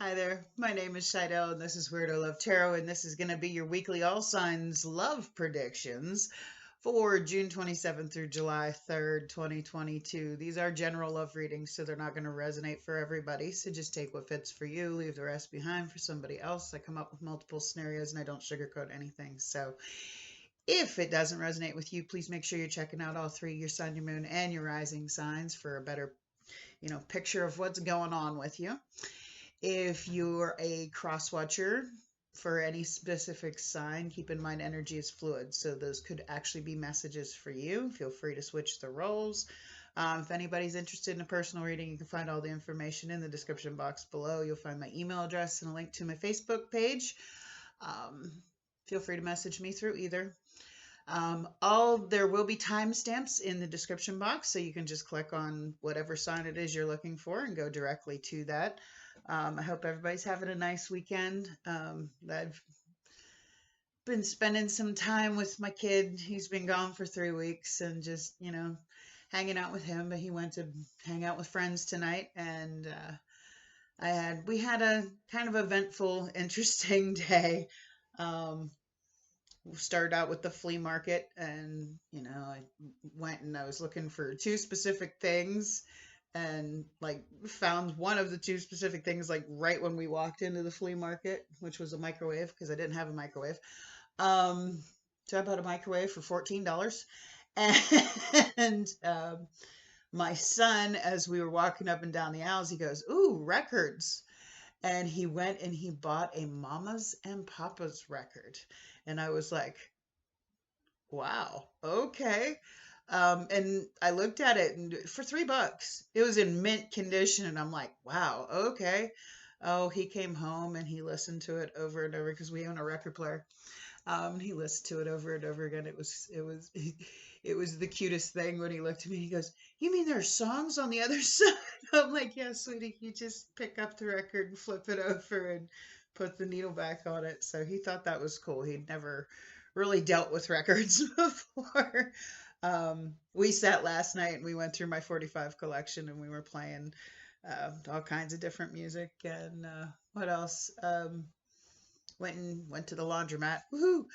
Hi there, my name is Scheidel, and this is Weirdo Love Tarot, and this is going to be your weekly all signs love predictions for June 27th through July 3rd, 2022. These are general love readings, so they're not going to resonate for everybody. So just take what fits for you, leave the rest behind for somebody else. I come up with multiple scenarios and I don't sugarcoat anything. So if it doesn't resonate with you, please make sure you're checking out all three, your sun, your moon, and your rising signs for a better, picture of what's going on with you. If you're a cross watcher for any specific sign, keep in mind energy is fluid. So those could actually be messages for you. Feel free to switch the roles. If anybody's interested in a personal reading, you can find all the information in the description box below. You'll find my email address and a link to my Facebook page. Feel free to message me through either. There will be timestamps in the description box, so you can just click on whatever sign it is you're looking for and go directly to that. I hope everybody's having a nice weekend. I've been spending some time with my kid. He's been gone for 3 weeks and just, hanging out with him, but he went to hang out with friends tonight, and we had a kind of eventful, interesting day. Started out with the flea market, and I went and I was looking for 2 specific things, and found one of the 2 specific things right when we walked into the flea market, which was a microwave, because I didn't have a microwave. So I bought a microwave for $14, and my son, as we were walking up and down the aisles, he goes, "Ooh, records." And he went and he bought a Mamas and Papas record. And I was like, wow, okay. And I looked at it, and for $3, it was in mint condition. And I'm like, wow, okay. Oh, he came home and he listened to it over and over because we own a record player. He listened to it over and over again. It was the cutest thing when he looked at me. He goes, "You mean there are songs on the other side?" I'm like, "Yeah, sweetie. You just pick up the record and flip it over and put the needle back on it." So he thought that was cool. He'd never really dealt with records before. We sat last night and we went through my 45 collection, and we were playing all kinds of different music. And what else? Went to the laundromat. Woohoo!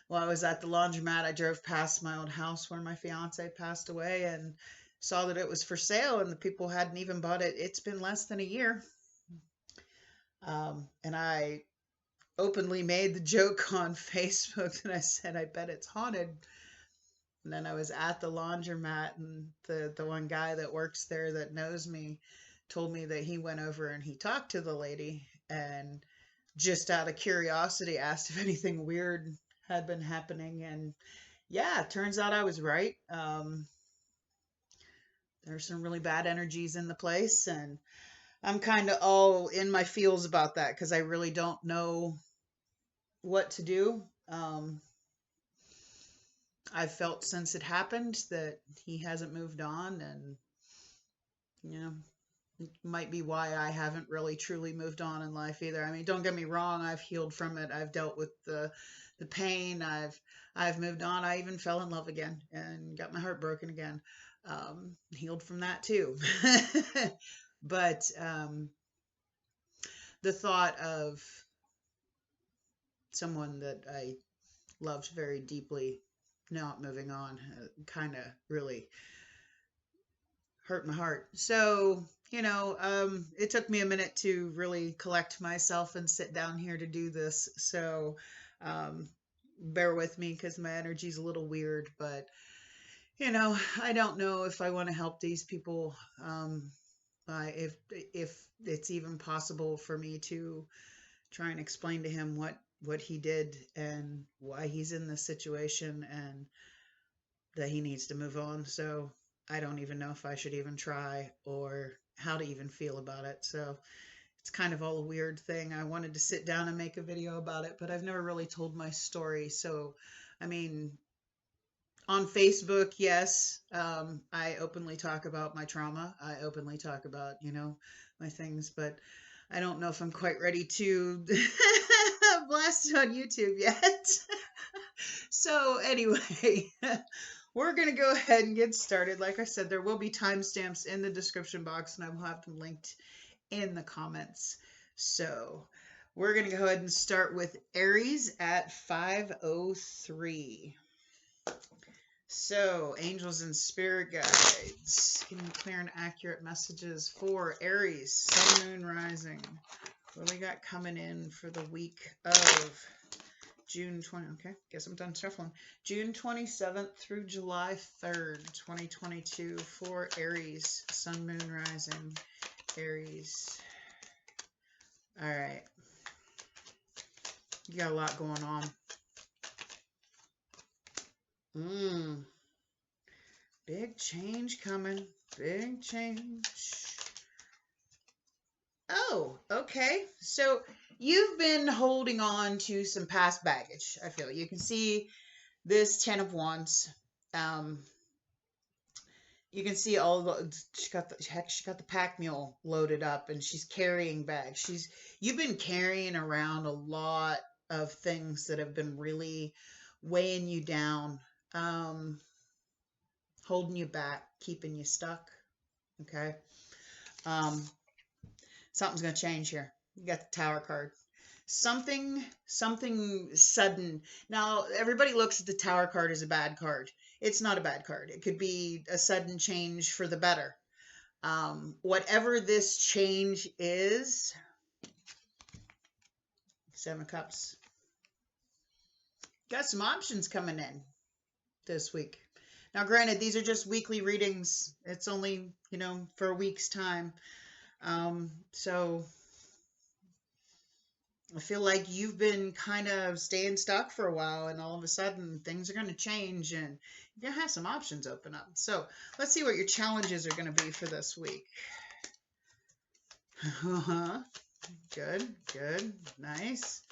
While I was at the laundromat, I drove past my old house where my fiance passed away and saw that it was for sale, and the people hadn't even bought it. It's been less than a year. And I openly made the joke on Facebook that I said, "I bet it's haunted." And then I was at the laundromat, and the one guy that works there that knows me told me that he went over and he talked to the lady, and just out of curiosity asked if anything weird had been happening. And yeah, it turns out I was right. There's some really bad energies in the place, and I'm kind of all in my feels about that because I really don't know what to do. I've felt since it happened that he hasn't moved on, and it might be why I haven't really truly moved on in life either. I mean, don't get me wrong, I've healed from it. I've dealt with the pain. I've moved on. I even fell in love again and got my heart broken again. Healed from that too. But the thought of someone that I loved very deeply not moving on kind of really hurt my heart. So, it took me a minute to really collect myself and sit down here to do this. So, bear with me because my energy's a little weird, but I don't know if I want to help these people. If it's even possible for me to try and explain to him what he did and why he's in this situation, and that he needs to move on. So I don't even know if I should even try or how to even feel about it. So it's kind of all a weird thing. I wanted to sit down and make a video about it, but I've never really told my story. So, I mean, on Facebook, yes, I openly talk about my trauma. I openly talk about, my things, but I don't know if I'm quite ready to blast it on YouTube yet. So anyway, we're going to go ahead and get started. Like I said, there will be timestamps in the description box, and I will have them linked in the comments. So we're going to go ahead and start with Aries at 5:03. So, angels and spirit guides, can you clear and accurate messages for Aries, Sun, Moon, Rising? What do we got coming in for the week of June 20? Okay, guess I'm done shuffling. June 27th through July 3rd, 2022 for Aries, Sun, Moon, Rising, Aries. All right. You got a lot going on. Big change coming. Big change. Oh, okay. So you've been holding on to some past baggage, I feel. You can see this 10 of Wands. You can see all the, she got the pack mule loaded up and she's carrying bags. You've been carrying around a lot of things that have been really weighing you down, holding you back, keeping you stuck. Okay. Something's going to change here. You got the Tower card. Something sudden. Now, everybody looks at the Tower card as a bad card. It's not a bad card. It could be a sudden change for the better. Whatever this change is, 7 of Cups. Got some options coming in this week. Now, granted, these are just weekly readings. It's only, for a week's time. So I feel like you've been kind of staying stuck for a while, and all of a sudden things are going to change and you're going to have some options open up. So let's see what your challenges are going to be for this week. Good, good, nice.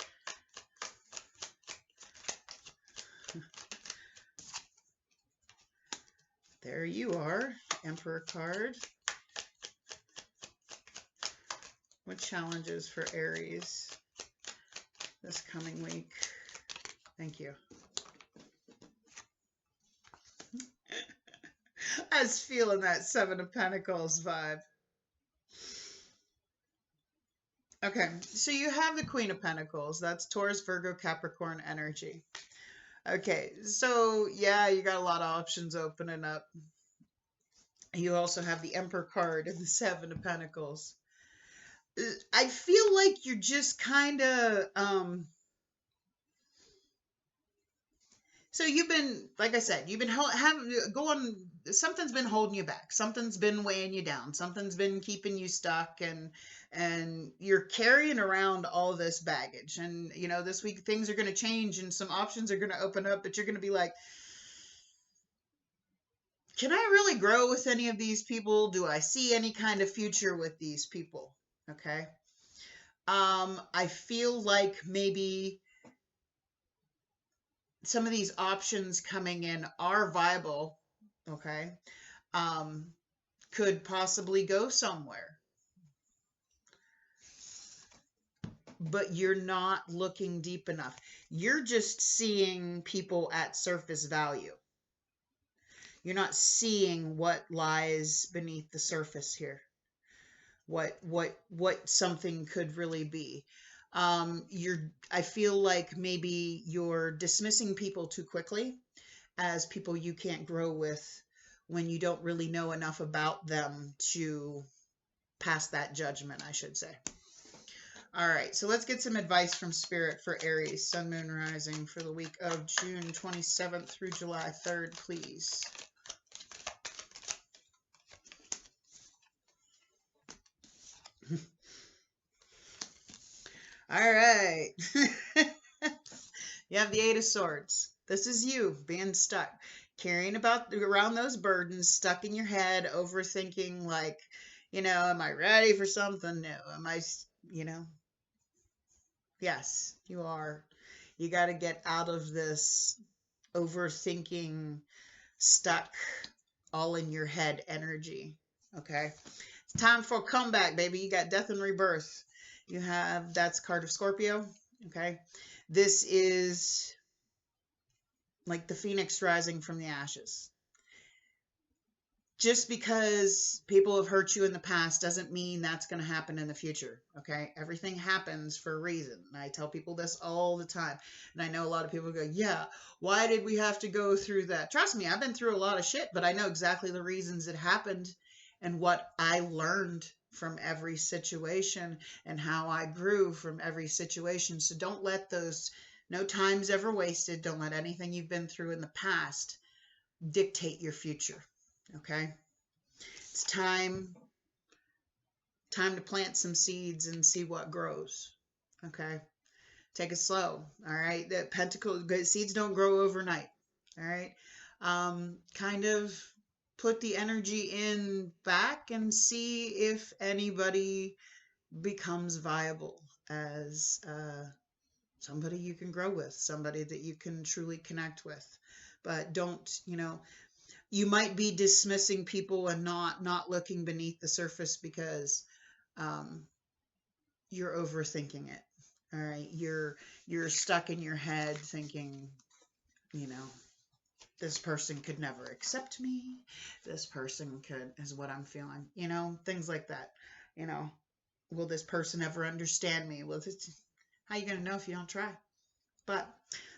There you are, Emperor card. What challenges for Aries this coming week? Thank you. I was feeling that 7 of Pentacles vibe. Okay, so you have the Queen of Pentacles. That's Taurus, Virgo, Capricorn energy. Okay, so yeah, you got a lot of options opening up. You also have the Emperor card and the 7 of Pentacles. I feel like you're just kind of, so you've been, like I said, you've been something's been holding you back. Something's been weighing you down. Something's been keeping you stuck, and you're carrying around all this baggage. And, this week things are going to change and some options are going to open up, but you're going to be like, can I really grow with any of these people? Do I see any kind of future with these people? Okay. I feel like maybe some of these options coming in are viable. Okay. Could possibly go somewhere, but you're not looking deep enough. You're just seeing people at surface value. You're not seeing what lies beneath the surface here. What something could really be. I feel like maybe you're dismissing people too quickly as people you can't grow with when you don't really know enough about them to pass that judgment, I should say. All right, so let's get some advice from Spirit for Aries, Sun, Moon, Rising for the week of June 27th through July 3rd, please. All right. You have the 8 of Swords. This is you being stuck, carrying around those burdens, stuck in your head, overthinking like, am I ready for something new? Am I, Yes, you are. You got to get out of this overthinking, stuck, all in your head energy. Okay. It's time for a comeback, baby. You got Death and Rebirth. That's card of Scorpio. Okay. This is like the phoenix rising from the ashes. just because people have hurt you in the past doesn't mean that's going to happen in the future. Okay. Everything happens for a reason. And I tell people this all the time. And I know a lot of people go, yeah, why did we have to go through that? Trust me, I've been through a lot of shit, but I know exactly the reasons it happened and what I learned from every situation and how I grew from every situation. So don't let those, no time's ever wasted. Don't let anything you've been through in the past dictate your future. Okay. It's time to plant some seeds and see what grows. Okay. Take it slow. All right. The pentacle seeds don't grow overnight. All right. Kind of put the energy in back and see if anybody becomes viable as somebody you can grow with, somebody that you can truly connect with. But don't, you might be dismissing people and not looking beneath the surface because you're overthinking it. All right, you're stuck in your head thinking, this person could never accept me. This person is what I'm feeling. Things like that. Will this person ever understand me? How you gonna know if you don't try? But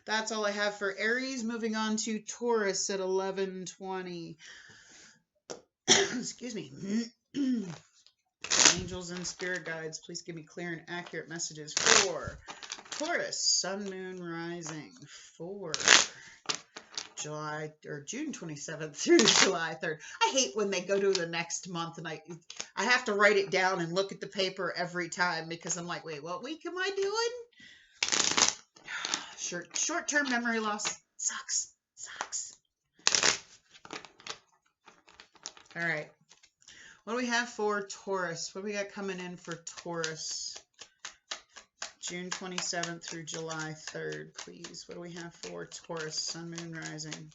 that's all I have for Aries. Moving on to Taurus at 11:20. Excuse me. Angels and spirit guides, please give me clear and accurate messages for Taurus, Sun, Moon, Rising for June 27th through July 3rd. I hate when they go to the next month and I have to write it down and look at the paper every time because I'm like, wait, what week am I doing? Short-term memory loss sucks. All right. What do we have for Taurus? What do we got coming in for Taurus? June 27th through July 3rd, please. What do we have for Taurus, Sun, Moon, Rising?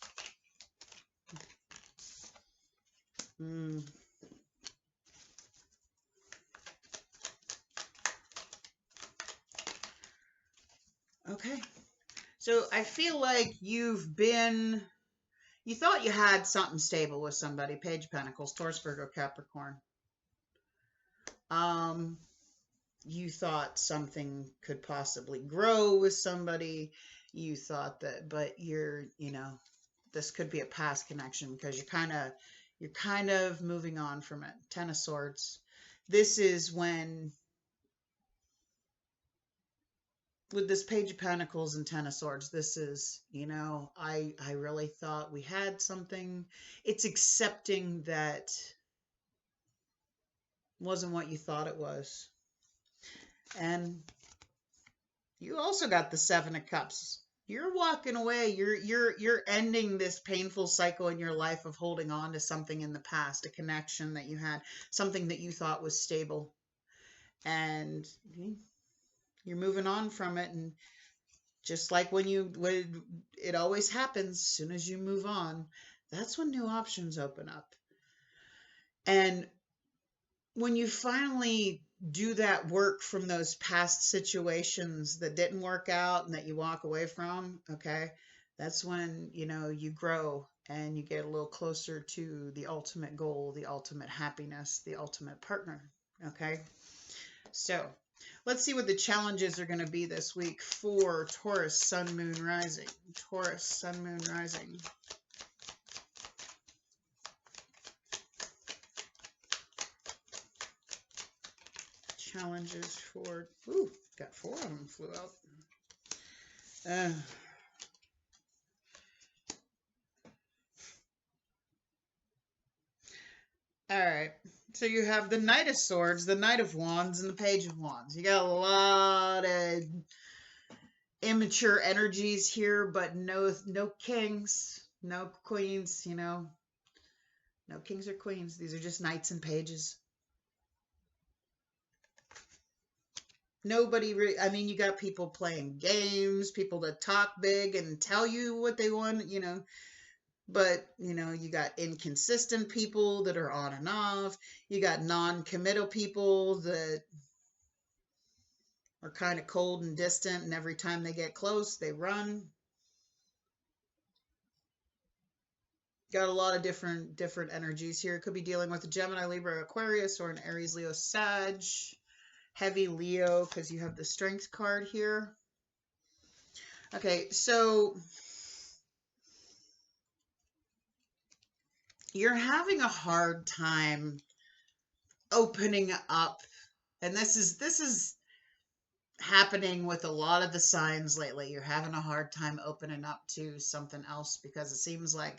Okay. So I feel like you thought you had something stable with somebody. Page of Pentacles, Taurus, Virgo, Capricorn. You thought something could possibly grow with somebody. You thought that, but this could be a past connection because you're kind of moving on from it. Ten of Swords. This is when, with this Page of Pentacles and Ten of Swords, this is, I really thought we had something. It's accepting that wasn't what you thought it was. And you also got the Seven of Cups. You're walking away. You're ending this painful cycle in your life of holding on to something in the past, a connection that you had, something that you thought was stable. And you're moving on from it. And just like when it always happens, as soon as you move on, that's when new options open up. And when you finally do that work from those past situations that didn't work out and that you walk away from, okay, that's when, you grow and you get a little closer to the ultimate goal, the ultimate happiness, the ultimate partner, okay? So let's see what the challenges are going to be this week for Taurus, Sun, Moon, Rising. Taurus, Sun, Moon, Rising. Challenges for, got 4 of them flew out. All right. So you have the Knight of Swords, the Knight of Wands, and the Page of Wands. You got a lot of immature energies here, but no kings, no queens, no kings or queens. These are just knights and pages. Nobody really, you got people playing games, people that talk big and tell you what they want, but, you got inconsistent people that are on and off. You got non-committal people that are kind of cold and distant, and every time they get close, they run. Got a lot of different energies here. Could be dealing with a Gemini, Libra, Aquarius, or an Aries, Leo, Sag. Heavy Leo, because you have the Strength card here. Okay, so you're having a hard time opening up, and this is happening with a lot of the signs lately. You're having a hard time opening up to something else because it seems like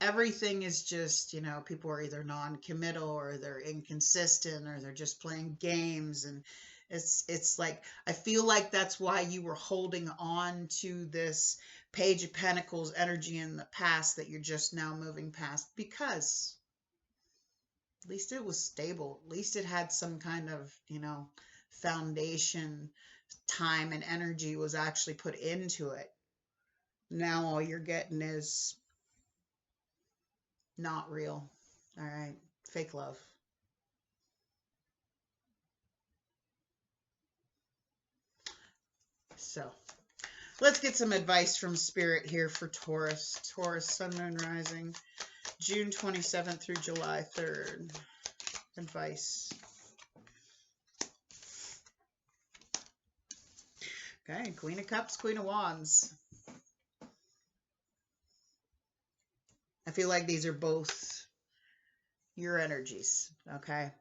everything is just, you know, people are either non-committal or they're inconsistent or they're just playing games. And it's like, I feel like that's why you were holding on to this Page of Pentacles energy in the past that you're just now moving past, because at least it was stable. At least it had some kind of, you know, foundation, time and energy was actually put into it. Now all you're getting is not real. All right. Fake love. So let's get some advice from Spirit here for Taurus. Taurus, Sun, Moon, Rising, June 27th through July 3rd. Advice. Okay, Queen of Cups, Queen of Wands. I feel like these are both your energies, okay?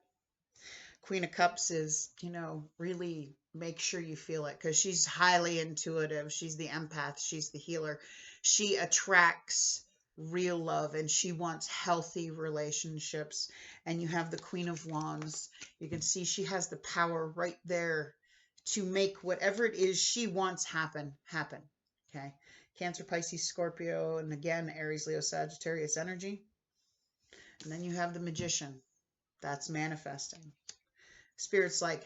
Queen of Cups is, you know, really make sure you feel it, because she's highly intuitive. She's the empath. She's the healer. She attracts real love, and she wants healthy relationships. And you have the Queen of Wands. You can see she has the power right there to make whatever it is she wants happen. Okay. Cancer, Pisces, Scorpio, and again, Aries, Leo, Sagittarius energy. And then you have the Magician. That's manifesting. Spirit's like,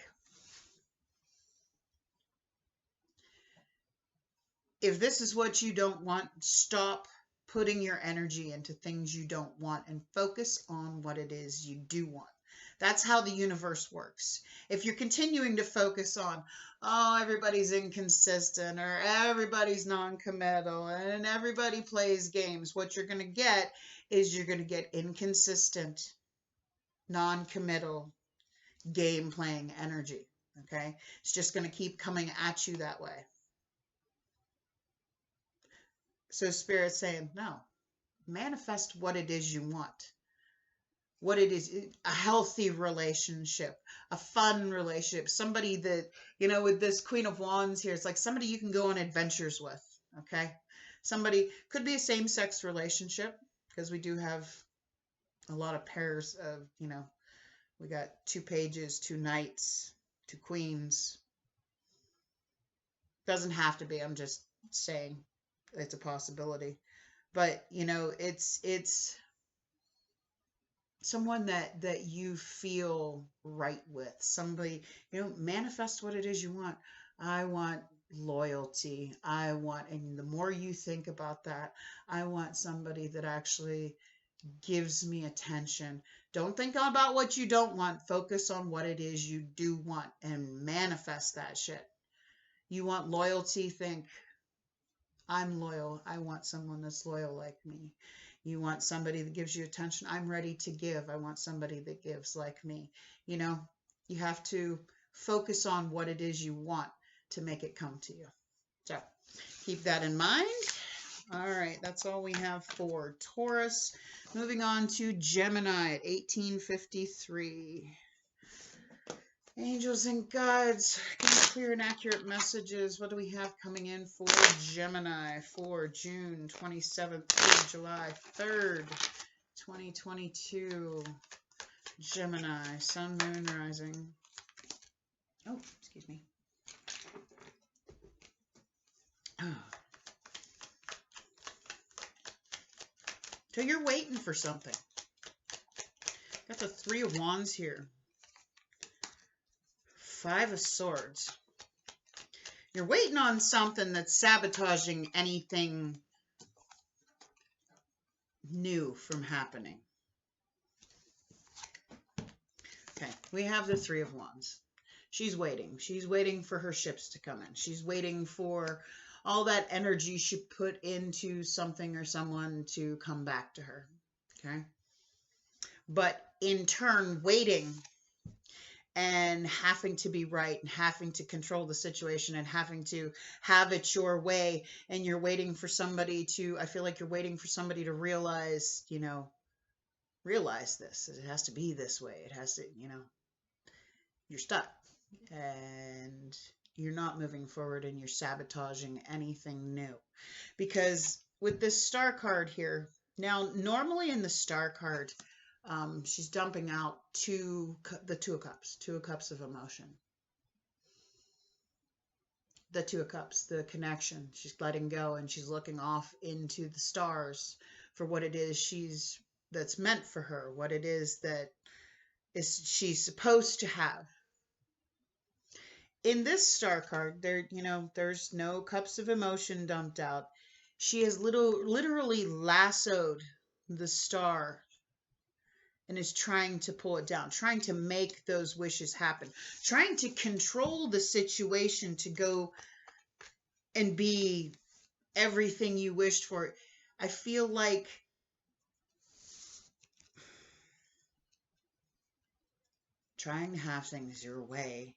if this is what you don't want, stop putting your energy into things you don't want and focus on what it is you do want. That's how the universe works. If you're continuing to focus on, oh, everybody's inconsistent or everybody's non-committal and everybody plays games, what you're going to get is you're going to get inconsistent, non-committal, game-playing energy. Okay? It's just going to keep coming at you that way. So Spirit's saying, no, manifest what it is you want. What it is, a healthy relationship, a fun relationship, somebody that, you know, with this Queen of Wands here, it's like somebody you can go on adventures with, okay? Somebody, could be a same-sex relationship, because we do have a lot of pairs of, you know, we got 2 pages, 2 knights, 2 queens. Doesn't have to be, I'm just saying it's a possibility. But, you know, it's someone that you feel right with. Somebody, you know, manifest what it is you want. I want loyalty. I want, and the more you think about that, I want somebody that actually gives me attention. Don't think about what you don't want. Focus on what it is you do want and manifest that shit. You want loyalty, think, I'm loyal. I want someone that's loyal like me. You want somebody that gives you attention. I'm ready to give. I want somebody that gives like me. You know, you have to focus on what it is you want to make it come to you. So keep that in mind. All right, that's all we have for Taurus. Moving on to Gemini at 1853. Angels and guides, give me clear and accurate messages. What do we have coming in for Gemini for June 27th through July 3rd, 2022? Gemini, Sun, Moon, Rising. Oh, excuse me. So you're waiting for something. Got the 3 of Wands here. 5 of Swords. You're waiting on something that's sabotaging anything new from happening. Okay, we have the 3 of Wands. She's waiting. She's waiting for her ships to come in. She's waiting for all that energy she put into something or someone to come back to her. Okay. But in turn, waiting and having to be right and having to control the situation and having to have it your way, and you're waiting for somebody to, I feel like you're waiting for somebody to realize, realize this. It has to be this way. It has to, you're stuck and you're not moving forward and you're sabotaging anything new. Because with this star card here, now normally in the star card, she's dumping out the Two of Cups of emotion. The Two of Cups, the connection. She's letting go and she's looking off into the stars for what it is that's meant for her, what it is that she's supposed to have. In this star card, there's no cups of emotion dumped out. She has literally lassoed the star and is trying to pull it down, trying to make those wishes happen, trying to control the situation to go and be everything you wished for. I feel like trying to have things your way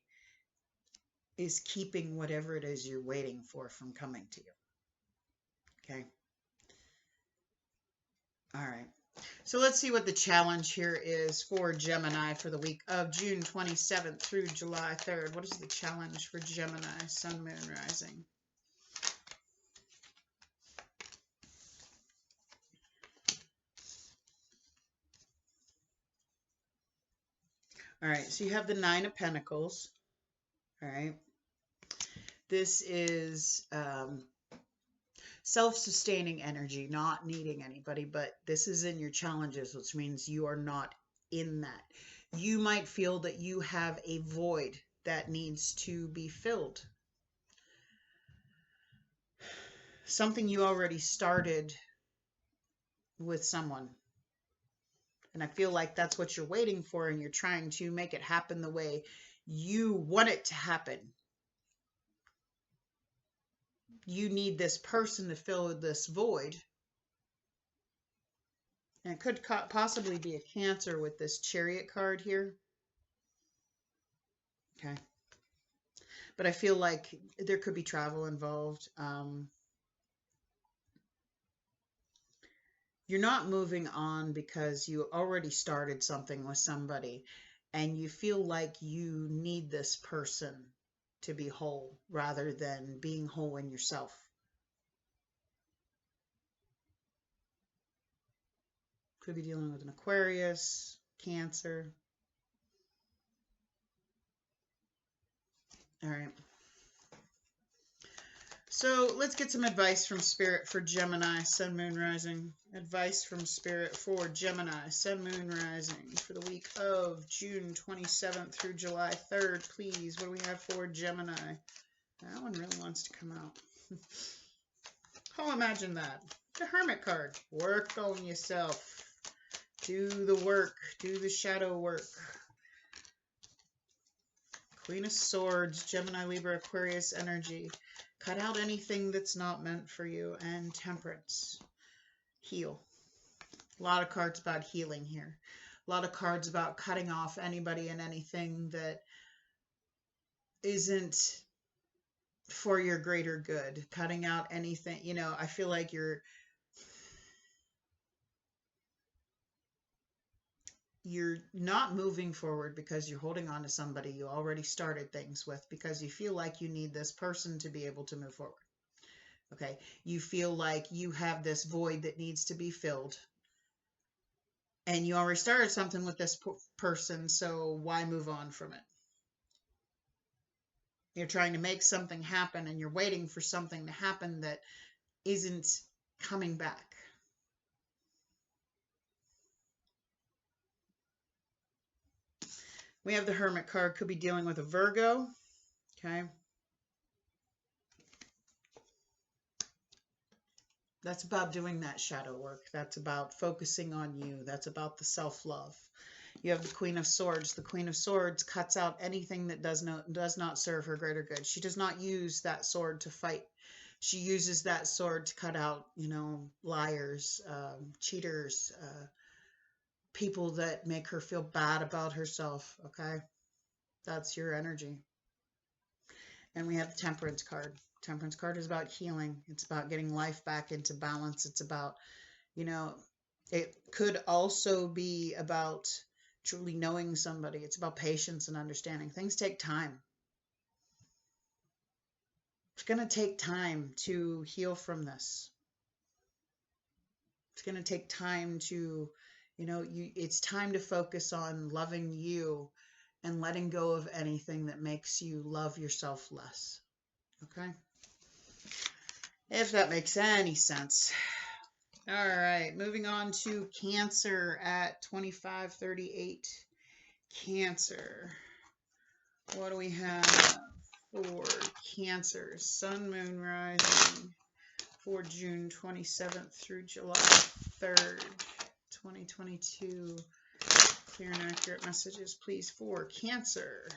is keeping whatever it is you're waiting for from coming to you. Okay? All right. So let's see what the challenge here is for Gemini for the week of June 27th through July 3rd. What is the challenge for Gemini, Sun, Moon, Rising? All right, so you have the Nine of Pentacles. All right. This is self-sustaining energy, not needing anybody, but this is in your challenges, which means you are not in that. You might feel that you have a void that needs to be filled. Something you already started with someone. And I feel like that's what you're waiting for, and you're trying to make it happen the way you want it to happen. You need this person to fill this void. And it could possibly be a Cancer with this Chariot card here. Okay. But I feel like there could be travel involved. You're not moving on because you already started something with somebody and you feel like you need this person to be whole rather than being whole in yourself. Could be dealing with an Aquarius, Cancer. All right. So let's get some advice from Spirit for Gemini, Sun, Moon, Rising. Advice from Spirit for Gemini, Sun, Moon, Rising for the week of June 27th through July 3rd, please. What do we have for Gemini? That one really wants to come out. Oh, imagine that. The Hermit card. Work on yourself. Do the work. Do the shadow work. Queen of Swords, Gemini, Libra, Aquarius energy. Cut out anything that's not meant for you. And Temperance. Heal. A lot of cards about healing here. A lot of cards about cutting off anybody and anything that isn't for your greater good. Cutting out anything, I feel like you're not moving forward because you're holding on to somebody you already started things with, because you feel like you need this person to be able to move forward. Okay. You feel like you have this void that needs to be filled. And you already started something with this person, so why move on from it? You're trying to make something happen and you're waiting for something to happen that isn't coming back. We have the Hermit card. Could be dealing with a Virgo. Okay. That's about doing that shadow work. That's about focusing on you. That's about the self-love. You have the Queen of Swords. The Queen of Swords cuts out anything that does not serve her greater good. She does not use that sword to fight She uses that sword to cut out, liars, cheaters, people that make her feel bad about herself. Okay. That's your energy. And we have the Temperance card. Temperance card is about healing. It's about getting life back into balance. It's about, it could also be about truly knowing somebody. It's about patience and understanding. Things take time. It's going to take time to heal from this. It's going to take time to, it's time to focus on loving you and letting go of anything that makes you love yourself less. Okay? If that makes any sense. All right, moving on to Cancer at 2538. Cancer. What do we have for Cancer? Sun, Moon, Rising for June 27th through July 3rd, 2022. Clear and accurate messages, please, for Cancer.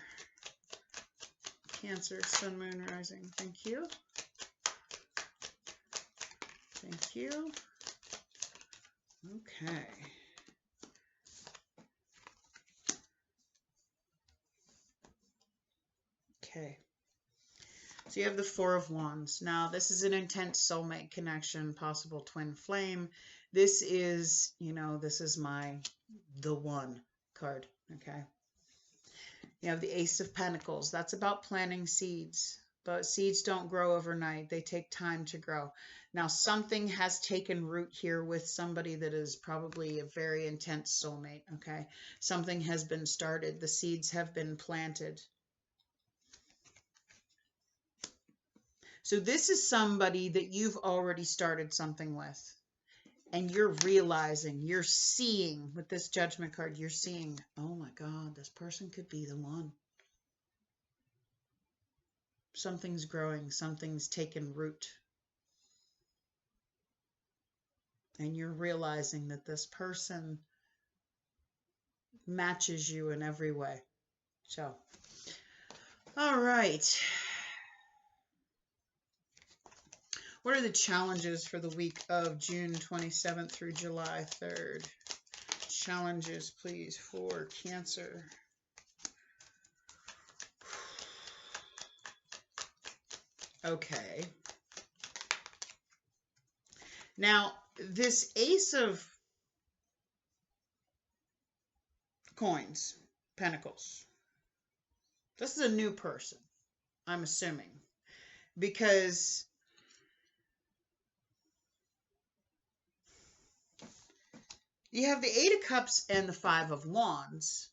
Cancer, Sun, Moon, Rising. Thank you. Thank you. Okay. Okay. So you have the Four of Wands. Now, this is an intense soulmate connection, possible twin flame. This is, this is the one card. Okay. You have the Ace of Pentacles. That's about planting seeds. But seeds don't grow overnight. They take time to grow. Now, something has taken root here with somebody that is probably a very intense soulmate, okay? Something has been started. The seeds have been planted. So this is somebody that you've already started something with. And you're realizing, you're seeing, with this Judgment card, you're seeing, oh my God, this person could be the one. Something's growing, something's taken root. And you're realizing that this person matches you in every way. So, all right. What are the challenges for the week of June 27th through July 3rd? Challenges, please, for Cancer. Okay. Now, this Ace of Coins, Pentacles, this is a new person, I'm assuming, because you have the Eight of Cups and the Five of Wands.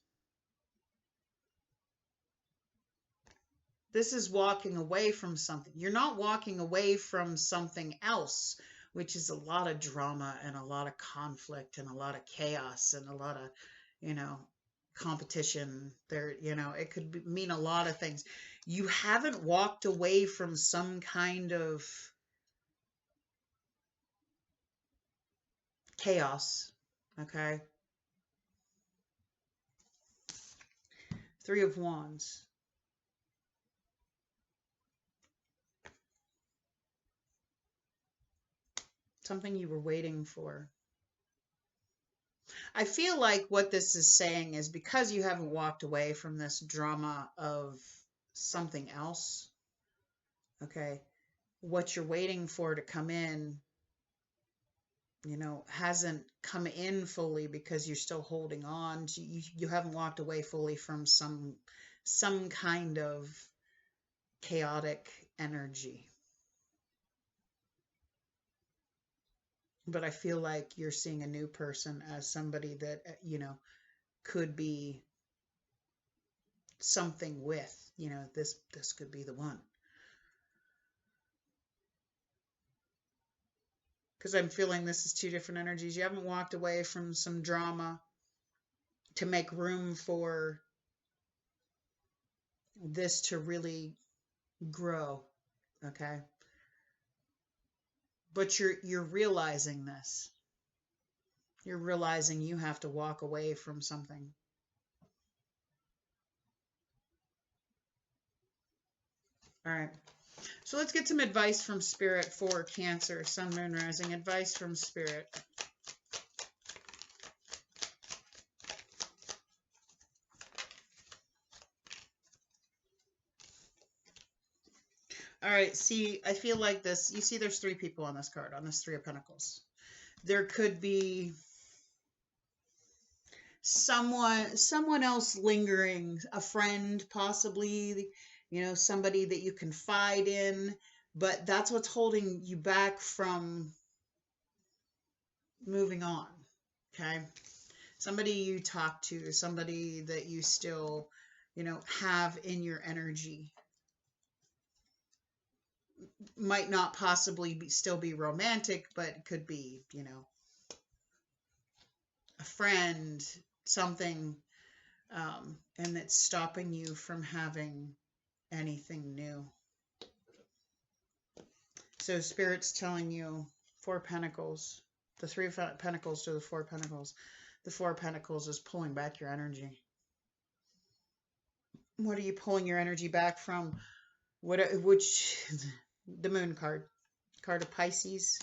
This is walking away from something. You're not walking away from something else, which is a lot of drama and a lot of conflict and a lot of chaos and a lot of, competition. There, it could mean a lot of things. You haven't walked away from some kind of chaos, okay? Three of Wands. Something you were waiting for. I feel like what this is saying is because you haven't walked away from this drama of something else, okay, what you're waiting for to come in, hasn't come in fully because you're still holding on. You haven't walked away fully from some kind of chaotic energy. But I feel like you're seeing a new person as somebody that, could be something with, this could be the one. Because I'm feeling this is two different energies. You haven't walked away from some drama to make room for this to really grow, okay? But you're realizing this. You're realizing you have to walk away from something. All right. So let's get some advice from Spirit for Cancer, Sun, Moon, Rising. Advice from Spirit. All right, see, I feel like this. You see, there's 3 people on this card, on this 3 of Pentacles. There could be someone else lingering, a friend possibly, you know, somebody that you confide in, but that's what's holding you back from moving on. Okay, somebody you talk to, somebody that you still, you know, have in your energy. Might not possibly still be romantic, but it could be, you know, a friend, something, and that's stopping you from having anything new. So Spirit's telling you 4 of Pentacles, the 3 of Pentacles to the 4 of Pentacles. The 4 of Pentacles is pulling back your energy. What are you pulling your energy back from? The Moon card of Pisces.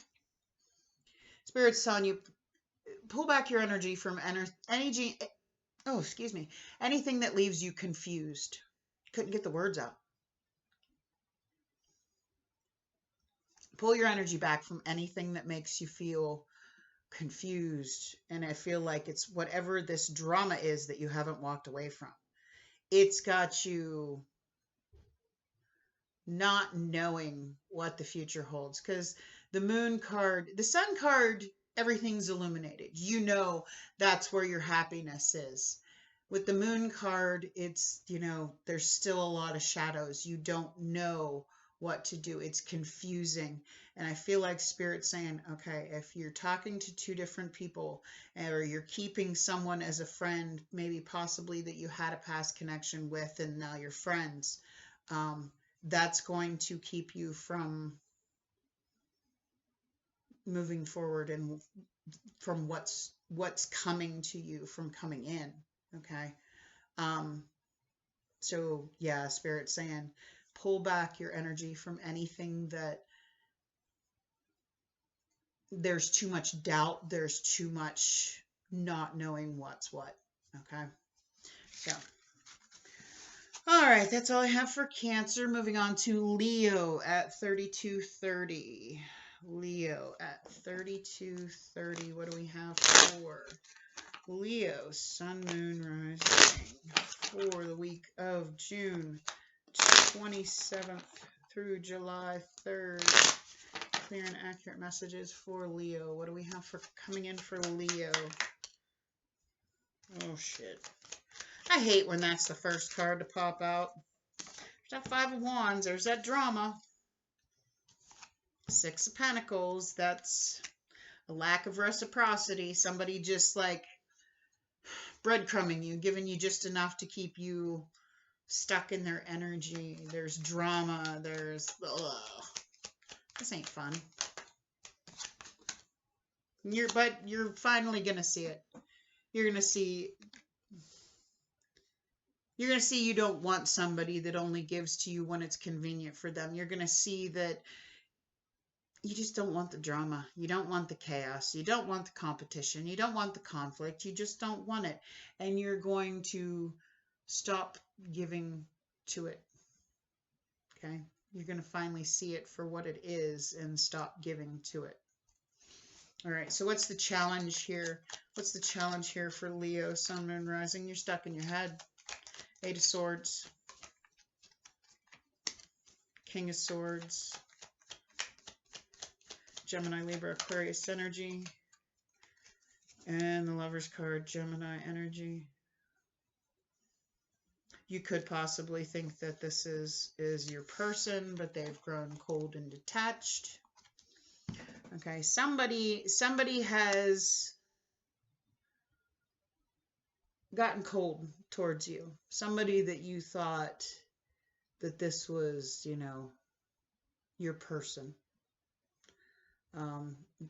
Spirit's telling you, pull back your energy from energy. Oh, excuse me. Anything that leaves you confused. Couldn't get the words out. Pull your energy back from anything that makes you feel confused. And I feel like it's whatever this drama is that you haven't walked away from. It's got you not knowing what the future holds. Because the Moon card, the Sun card, everything's illuminated. You know that's where your happiness is. With the Moon card, it's, you know, there's still a lot of shadows. You don't know what to do. It's confusing. And I feel like Spirit's saying, okay, if you're talking to 2 different people, or you're keeping someone as a friend, maybe possibly that you had a past connection with and now you're friends, that's going to keep you from moving forward and from what's coming to you from coming in. Okay. So yeah, Spirit's saying, pull back your energy from anything that there's too much doubt, there's too much not knowing what's what. Okay. So, all right, that's all I have for Cancer. Moving on to Leo at 3230. Leo at 3230. What do we have for Leo, Sun, Moon, Rising for the week of June 27th through July 3rd? Clear and accurate messages for Leo. What do we have for coming in for Leo? Oh, shit. I hate when that's the first card to pop out. There's that 5 of Wands. There's that drama. 6 of Pentacles. That's a lack of reciprocity. Somebody just like breadcrumbing you, giving you just enough to keep you stuck in their energy. There's drama. There's... Ugh. This ain't fun. But you're finally going to see it. You're going to see you don't want somebody that only gives to you when it's convenient for them. You're going to see that you just don't want the drama. You don't want the chaos. You don't want the competition. You don't want the conflict. You just don't want it. And you're going to stop giving to it. Okay? You're going to finally see it for what it is and stop giving to it. All right, so what's the challenge here? What's the challenge here for Leo, Sun, Moon, Rising? You're stuck in your head. 8 of Swords. King of Swords. Gemini, Libra, Aquarius energy. And the Lover's card, Gemini energy. You could possibly think that this is your person, but they've grown cold and detached. Okay, somebody has gotten cold towards you. Somebody that you thought that this was, you know, your person.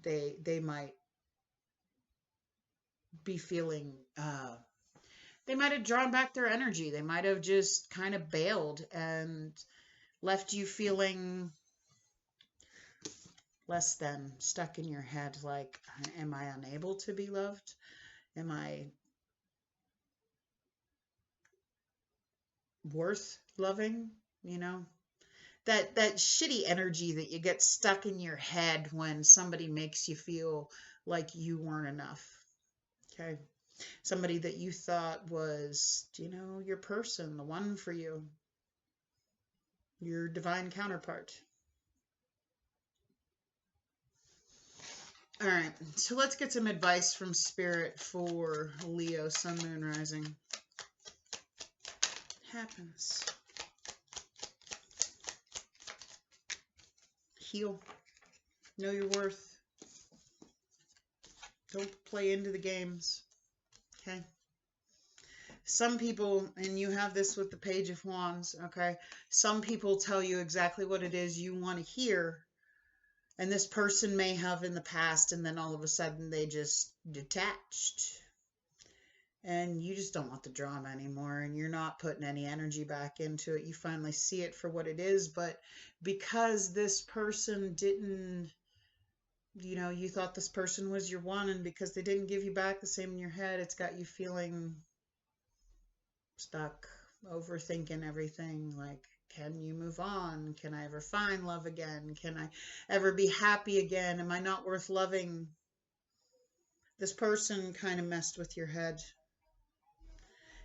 They might be feeling, they might have drawn back their energy. They might have just kind of bailed, and left you feeling less than, stuck in your head, like, am I unable to be loved? Am I worth loving? You know, that shitty energy that you get stuck in your head when somebody makes you feel like you weren't enough. Okay. Somebody that you thought was, you know, your person, the one for you, your divine counterpart. All right, so let's get some advice from Spirit for Leo, Sun, Moon, Rising. Happens. Heal. Know your worth. Don't play into the games. Okay? Some people, and you have this with the Page of Wands, okay? Some people tell you exactly what it is you want to hear, and this person may have in the past, and then all of a sudden they just detached. And you just don't want the drama anymore, and you're not putting any energy back into it. You finally see it for what it is, but because this person didn't, you know, you thought this person was your one, and because they didn't give you back the same in your head, it's got you feeling stuck, overthinking everything. Like, can you move on? Can I ever find love again? Can I ever be happy again? Am I not worth loving? This person kind of messed with your head.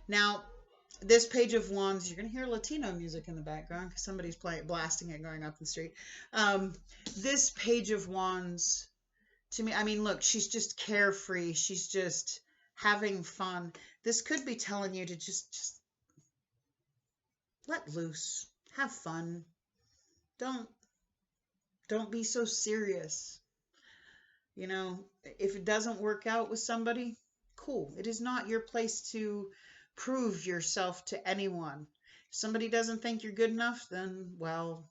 Now, this Page of Wands, you're going to hear Latino music in the background because somebody's blasting it going up the street. This Page of Wands, to me, I mean, look, she's just carefree. She's just having fun. This could be telling you to just let loose. Have fun. Don't be so serious. You know, if it doesn't work out with somebody, cool. It is not your place to prove yourself to anyone. If somebody doesn't think you're good enough, then, well,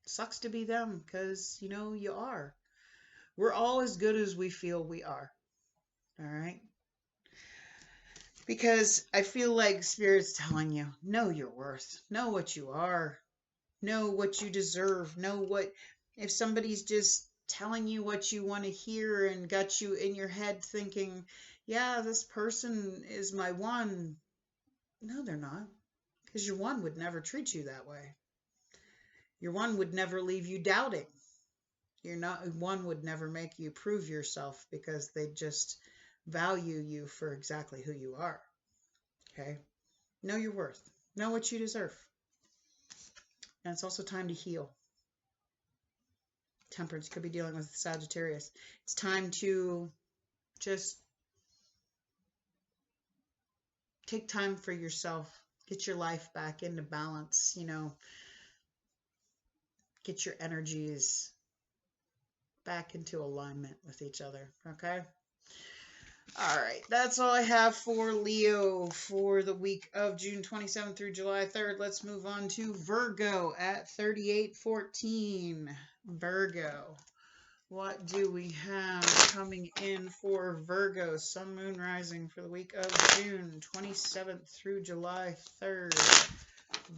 sucks to be them, because, you know, you are. We're all as good as we feel we are. All right? Because I feel like Spirit's telling you, know your worth. Know what you are. Know what you deserve. Know what, if somebody's just telling you what you want to hear and got you in your head thinking, yeah, this person is my one. No, they're not. Because your one would never treat you that way. Your one would never leave you doubting. One would never make you prove yourself, because they just value you for exactly who you are. Okay? Know your worth. Know what you deserve. And it's also time to heal. Temperance could be dealing with Sagittarius. It's time to just take time for yourself. Get your life back into balance, you know. Get your energies back into alignment with each other, okay? All right, that's all I have for Leo for the week of June 27th through July 3rd. Let's move on to Virgo at 3814. Virgo. What do we have coming in for Virgo, Sun, Moon, Rising for the week of June 27th through July 3rd?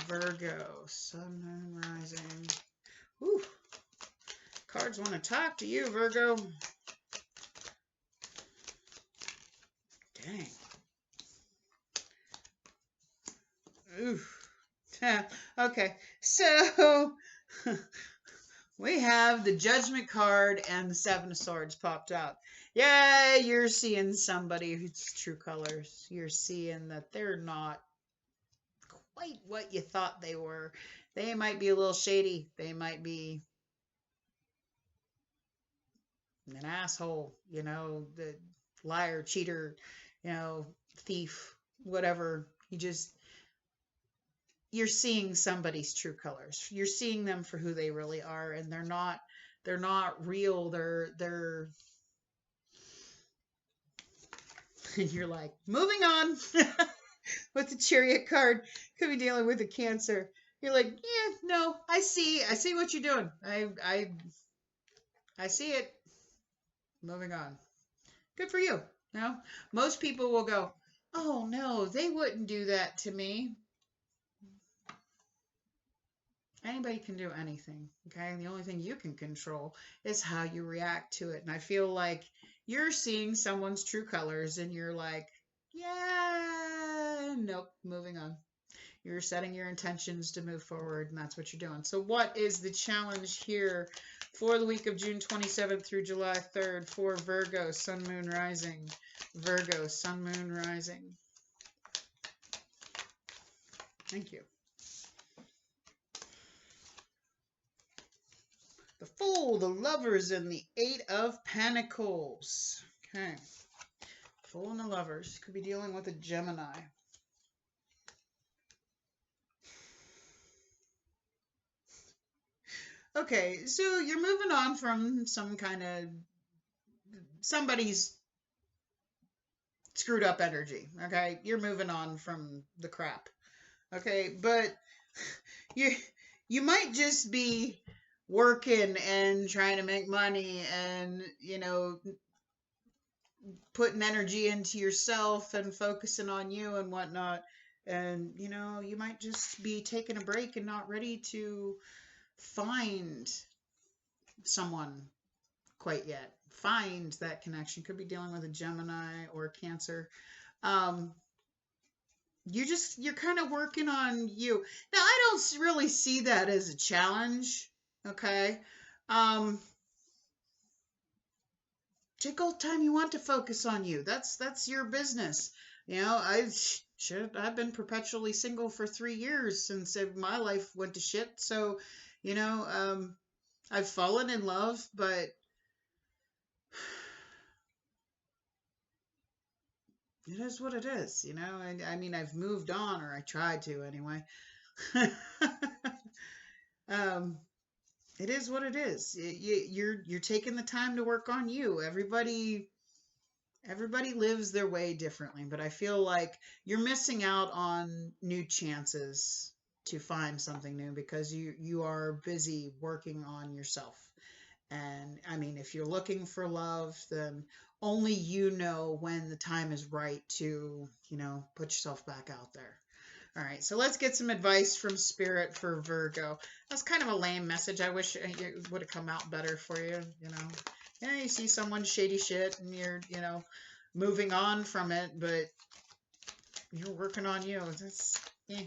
Virgo, Sun, Moon, Rising. Whew. Cards want to talk to you, Virgo. Dang. Oof. Okay, so we have the Judgment card and the Seven of Swords popped out. Yeah, you're seeing somebody who's true colors. You're seeing that they're not quite what you thought they were. They might be a little shady. They might be an asshole, you know, the liar, cheater, you know, thief, whatever. You're seeing somebody's true colors. You're seeing them for who they really are, and they're not real. They're and you're like, moving on. With the Chariot card, could be dealing with a Cancer. You're like, yeah, no, I see what you're doing. I see it. Moving on. Good for you. No, most people will go, oh no, they wouldn't do that to me. Anybody can do anything, okay? And the only thing you can control is how you react to it. And I feel like you're seeing someone's true colors and you're like, yeah, nope, moving on. You're setting your intentions to move forward, and that's what you're doing. So what is the challenge here for the week of June 27th through July 3rd for Virgo, Sun, Moon, Rising? Virgo, Sun, Moon, Rising. Thank you. The Fool, the Lovers, and the Eight of Pentacles. Okay. Fool and the Lovers. Could be dealing with a Gemini. Okay, so you're moving on from some kind of somebody's screwed up energy. Okay, you're moving on from the crap. Okay, but you might just be working and trying to make money and, you know, putting energy into yourself and focusing on you and whatnot. And, you know, you might just be taking a break and not ready to find someone quite yet. Find that connection. Could be dealing with a Gemini or a Cancer. You're kind of working on you. Now, I don't really see that as a challenge. Okay. Take all the time you want to focus on you. That's your business. You know, I've been perpetually single for 3 years since my life went to shit. So, you know, I've fallen in love, but it is what it is, you know. I mean, I've moved on, or I tried to anyway. It is what it is. You're taking the time to work on you. Everybody lives their way differently, but I feel like you're missing out on new chances to find something new because you are busy working on yourself. And I mean, if you're looking for love, then only you know when the time is right to, you know, put yourself back out there. All right, so let's get some advice from Spirit for Virgo. That's kind of a lame message. I wish it would have come out better for you, you know. Yeah, you see someone shady shit and you're, you know, moving on from it, but you're working on you. That's, eh.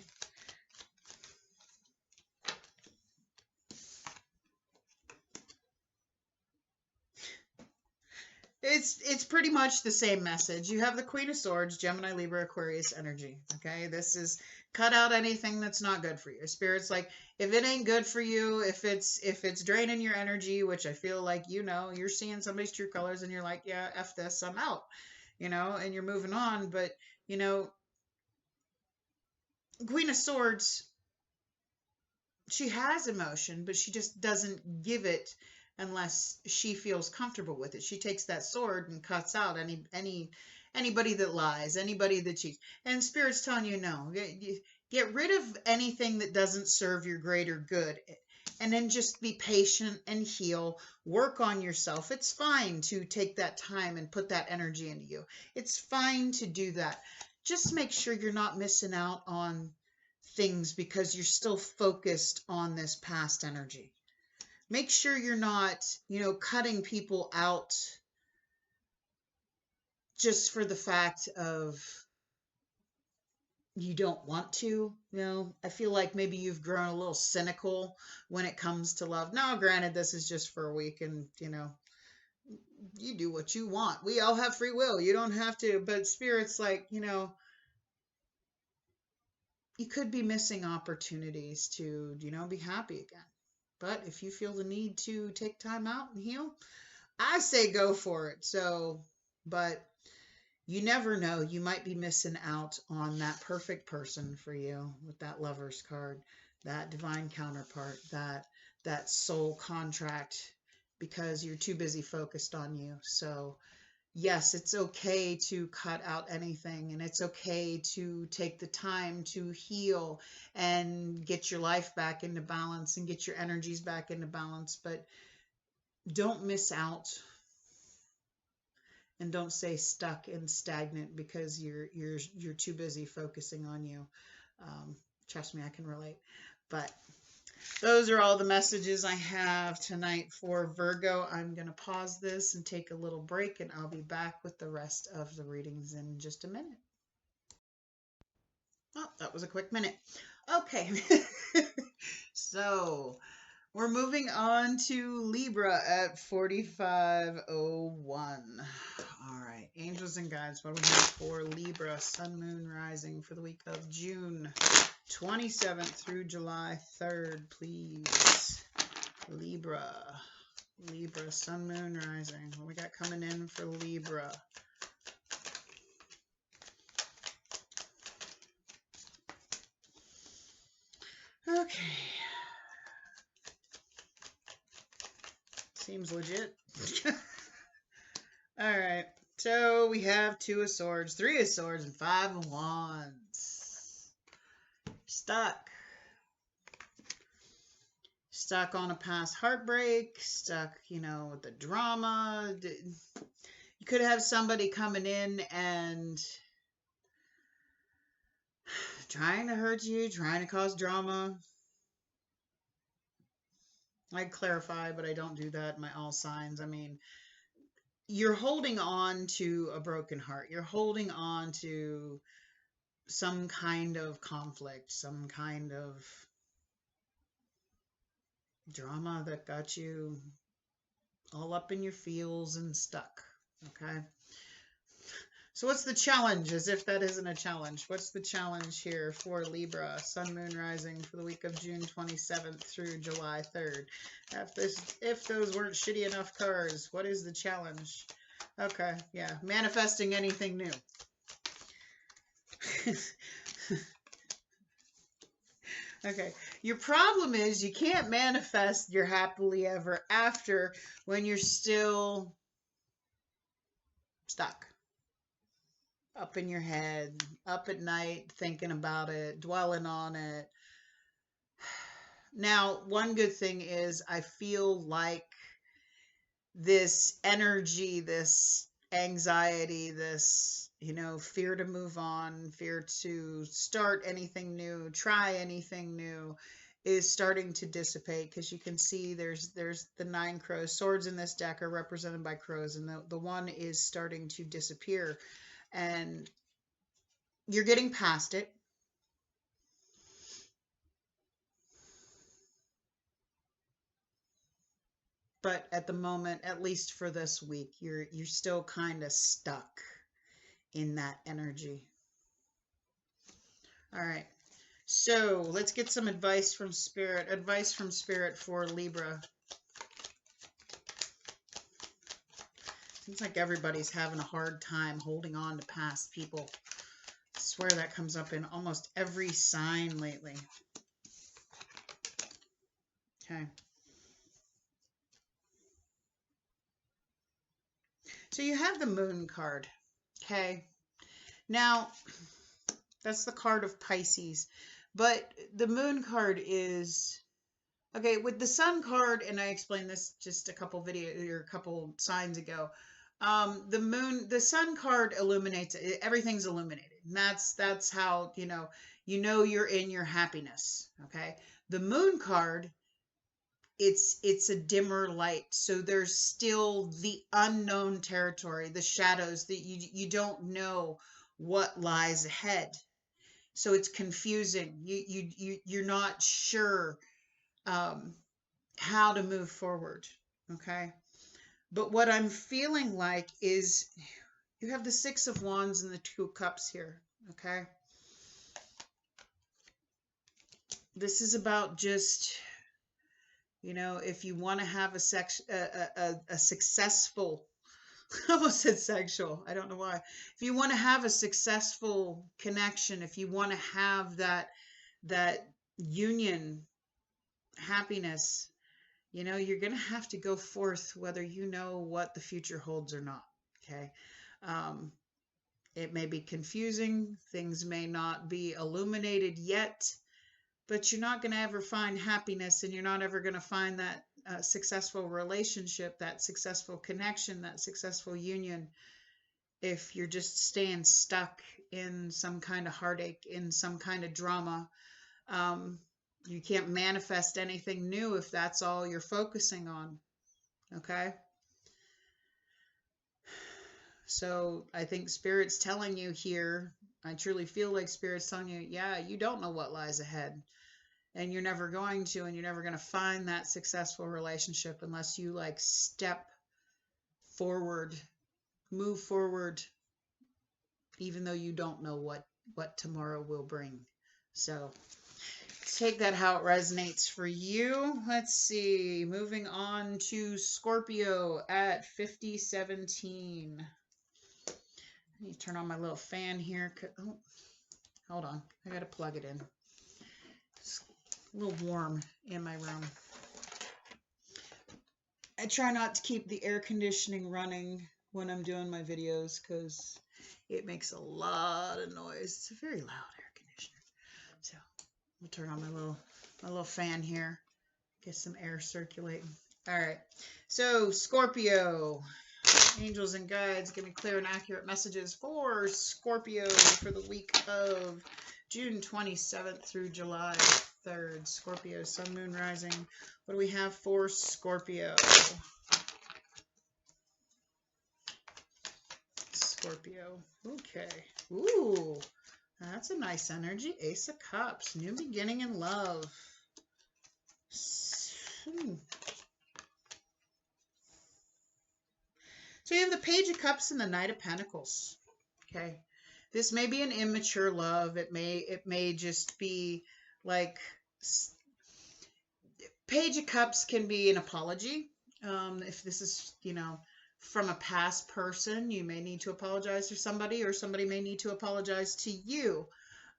It's pretty much the same message. You have the Queen of Swords, Gemini, Libra, Aquarius energy. Okay, this is cut out anything that's not good for you. Spirit's like, if it ain't good for you, if it's draining your energy, which I feel like, you know, you're seeing somebody's true colors and you're like, yeah, F this, I'm out, you know, and you're moving on. But, you know, Queen of Swords, she has emotion, but she just doesn't give it unless she feels comfortable with it. She takes that sword and cuts out anybody that lies, anybody that cheats. And Spirit's telling you no. Get rid of anything that doesn't serve your greater good. And then just be patient and heal. Work on yourself. It's fine to take that time and put that energy into you. It's fine to do that. Just make sure you're not missing out on things because you're still focused on this past energy. Make sure you're not, you know, cutting people out just for the fact of you don't want to. You know, I feel like maybe you've grown a little cynical when it comes to love. Now, granted, this is just for a week and, you know, you do what you want. We all have free will. You don't have to. But Spirit's like, you know, you could be missing opportunities to, you know, be happy again. But if you feel the need to take time out and heal, I say go for it. So, but you never know. You might be missing out on that perfect person for you with that Lover's card, that divine counterpart, that soul contract, because you're too busy focused on you. So, yes, it's okay to cut out anything, and it's okay to take the time to heal and get your life back into balance and get your energies back into balance, but don't miss out and don't stay stuck and stagnant because you're too busy focusing on you. Trust me, I can relate. But Those are all the messages I have tonight for Virgo. I'm going to pause this and take a little break, and I'll be back with the rest of the readings in just a minute. Oh, that was a quick minute. Okay. So we're moving on to Libra at 4501. All right. Angels and guides, what do we have for Libra, Sun, Moon, Rising for the week of June 27th through July 3rd, please. Libra, Sun, Moon, Rising. What we got coming in for Libra? Okay. Seems legit. All right. So we have 2 of Swords, 3 of Swords, and 5 of Wands. Stuck. Stuck on a past heartbreak. Stuck, with the drama. You could have somebody coming in and trying to hurt you, trying to cause drama. I'd clarify, but I don't do that in my all signs. I mean, you're holding on to a broken heart. You're holding on to some kind of conflict, some kind of drama that got you all up in your feels and stuck. Okay. So what's the challenge, as if that isn't a challenge? What's the challenge here for Libra, Sun, Moon, Rising for the week of June 27th through July 3rd? If those weren't shitty enough cards, what is the challenge? Okay, yeah, manifesting anything new. Okay, your problem is you can't manifest your happily ever after when you're still stuck. Up in your head, up at night, thinking about it, dwelling on it. Now, one good thing is I feel like this energy, this anxiety, this, fear to move on, fear to start anything new, try anything new, is starting to dissipate, because you can see there's the 9 crows. Swords in this deck are represented by crows, and the one is starting to disappear. And you're getting past it. But at the moment, at least for this week, you're still kind of stuck in that energy. All right. So let's get some advice from Spirit. Advice from Spirit for Libra. Seems like everybody's having a hard time holding on to past people. I swear that comes up in almost every sign lately. Okay. So you have the Moon card. Okay. Now, that's the card of Pisces. But the Moon card is... Okay, with the Sun card, and I explained this just a couple signs ago. The Sun card illuminates, everything's illuminated. And that's how, you're in your happiness. Okay. The Moon card, it's a dimmer light. So there's still the unknown territory, the shadows that you don't know what lies ahead. So it's confusing. You're not sure how to move forward. Okay. But what I'm feeling like is you have the 6 of Wands and the 2 of Cups here. Okay. This is about just, if you want to have a successful, I almost said sexual, I don't know why. If you want to have a successful connection, if you want to have that union, happiness, you're going to have to go forth whether you know what the future holds or not. Okay. It may be confusing. Things may not be illuminated yet, but you're not going to ever find happiness, and you're not ever going to find that successful relationship, that successful connection, that successful union, if you're just staying stuck in some kind of heartache, in some kind of drama. You can't manifest anything new if that's all you're focusing on. Okay? So I think Spirit's telling you here, I truly feel like Spirit's telling you, yeah, you don't know what lies ahead. And you're never going to, and you're never going to find that successful relationship unless you like step forward, move forward, even though you don't know what tomorrow will bring. So take that how it resonates for you. Let's see. Moving on to Scorpio at 5017. I need to turn on my little fan here. Oh, hold on. I got to plug it in. It's a little warm in my room. I try not to keep the air conditioning running when I'm doing my videos because it makes a lot of noise. It's a very loud air conditioner. So we'll turn on my little fan here. Get some air circulating. All right. So Scorpio, angels and guides, give me clear and accurate messages for Scorpio for the week of June 27th through July 3rd. Scorpio, sun, moon, rising. What do we have for Scorpio? Scorpio. Okay. Ooh, that's a nice energy. Ace of Cups. New beginning in love. So you have the Page of Cups and the Knight of Pentacles. Okay. This may be an immature love. It may just be like Page of Cups can be an apology. If this is, from a past person, you may need to apologize to somebody, or somebody may need to apologize to you.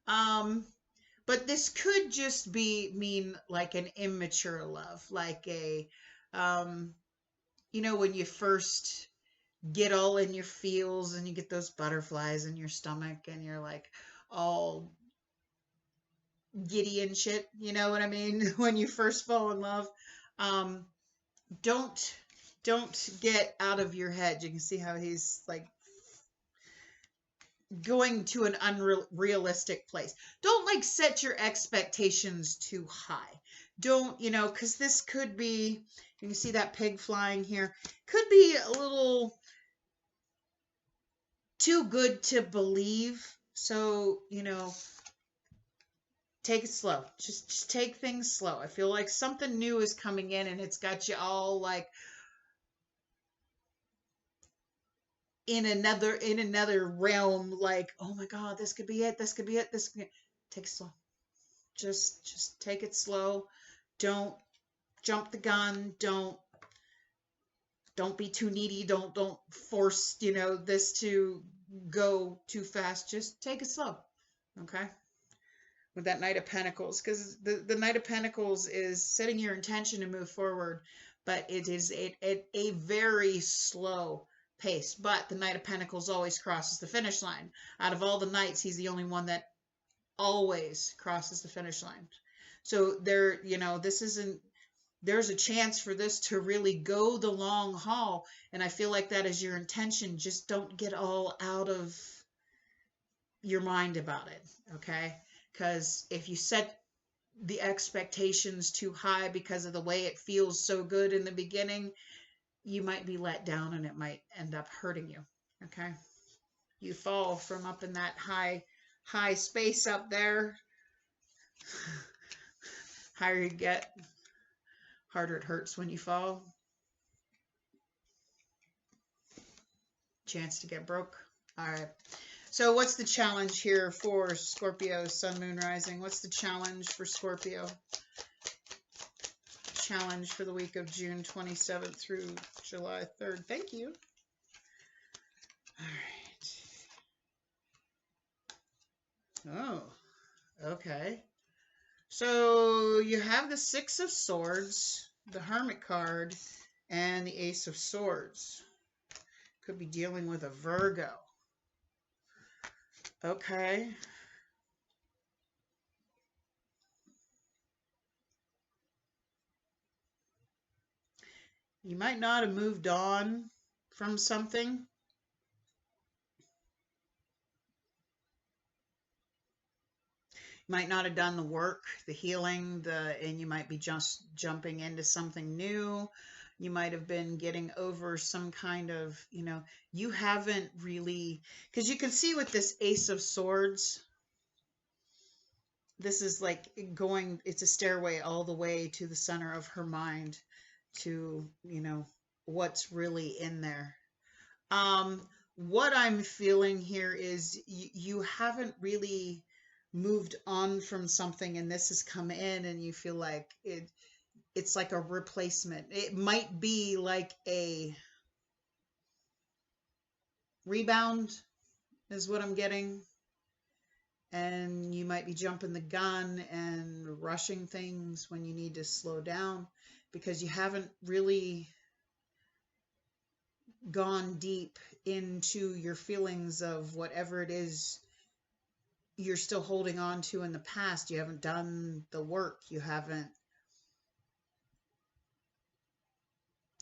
But this could just mean like an immature love, like a, when you first get all in your feels and you get those butterflies in your stomach and you're like all giddy and shit, you know what I mean? When you first fall in love, don't get out of your head. You can see how he's like going to an unrealistic place. Don't like set your expectations too high. Don't, because this could be, you can see that pig flying here, could be a little too good to believe. So, take it slow. Just take things slow. I feel like something new is coming in and it's got you all like in another realm, like, oh my God, this could be it. This could be it. This could be it. Take it slow. Just take it slow. Don't jump the gun. Don't be too needy. Don't force, this to go too fast. Just take it slow. Okay? With that Knight of Pentacles, because the Knight of Pentacles is setting your intention to move forward, but it is a very slow pace. But the Knight of Pentacles always crosses the finish line. Out of all the knights, he's the only one that always crosses the finish line. So there's a chance for this to really go the long haul, and I feel like that is your intention. Just don't get all out of your mind about it, okay? Because if you set the expectations too high because of the way it feels so good in the beginning, you might be let down and it might end up hurting you, okay? You fall from up in that high space up there. Higher you get, harder it hurts when you fall. Chance to get broke. All right. So what's the challenge here for Scorpio, Sun, Moon, Rising? What's the challenge for Scorpio? Challenge for the week of June 27th through July 3rd. Thank you. All right. Oh, okay. So you have the Six of Swords, the Hermit card, and the Ace of Swords. Could be dealing with a Virgo. Okay. You might not have moved on from something. Might not have done the work, the healing, and you might be just jumping into something new. You might have been getting over some kind of, you haven't really, because you can see with this Ace of Swords, this is like going, it's a stairway all the way to the center of her mind to, what's really in there. What I'm feeling here is you haven't really moved on from something, and this has come in, and you feel like it's like a replacement. It might be like a rebound is what I'm getting. And you might be jumping the gun and rushing things when you need to slow down because you haven't really gone deep into your feelings of whatever it is you're still holding on to in the past. You haven't done the work. You haven't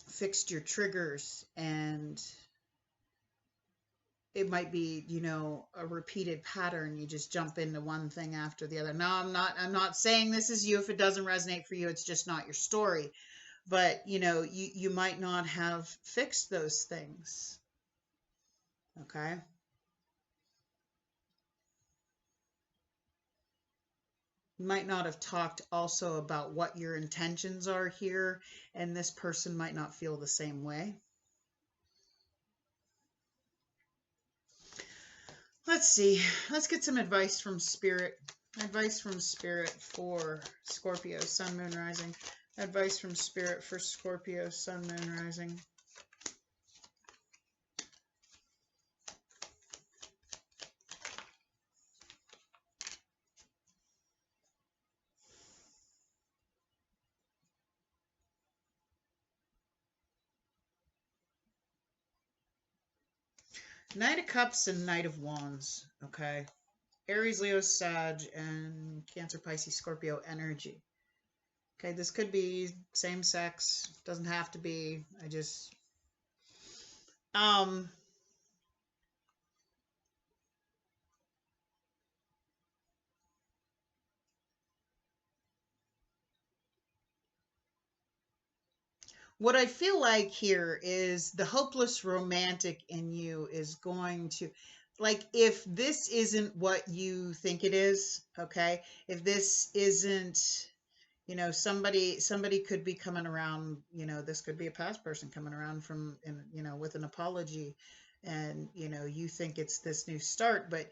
fixed your triggers, and it might be, a repeated pattern. You just jump into one thing after the other. Now, I'm not saying this is you. If it doesn't resonate for you, it's just not your story. But, you might not have fixed those things. Okay. You might not have talked also about what your intentions are here, and this person might not feel the same way. Let's see. Let's get some advice from Spirit. Advice from Spirit for Scorpio, Sun, Moon, Rising. Advice from Spirit for Scorpio, Sun, Moon, Rising. Knight of Cups and Knight of Wands, okay? Aries, Leo, Sag, and Cancer, Pisces, Scorpio energy. Okay, this could be same sex. Doesn't have to be. I just... What I feel like here is the hopeless romantic in you is going to, like, if this isn't what you think it is, okay, if this isn't, somebody could be coming around, this could be a past person coming around from, with an apology, and, you think it's this new start, but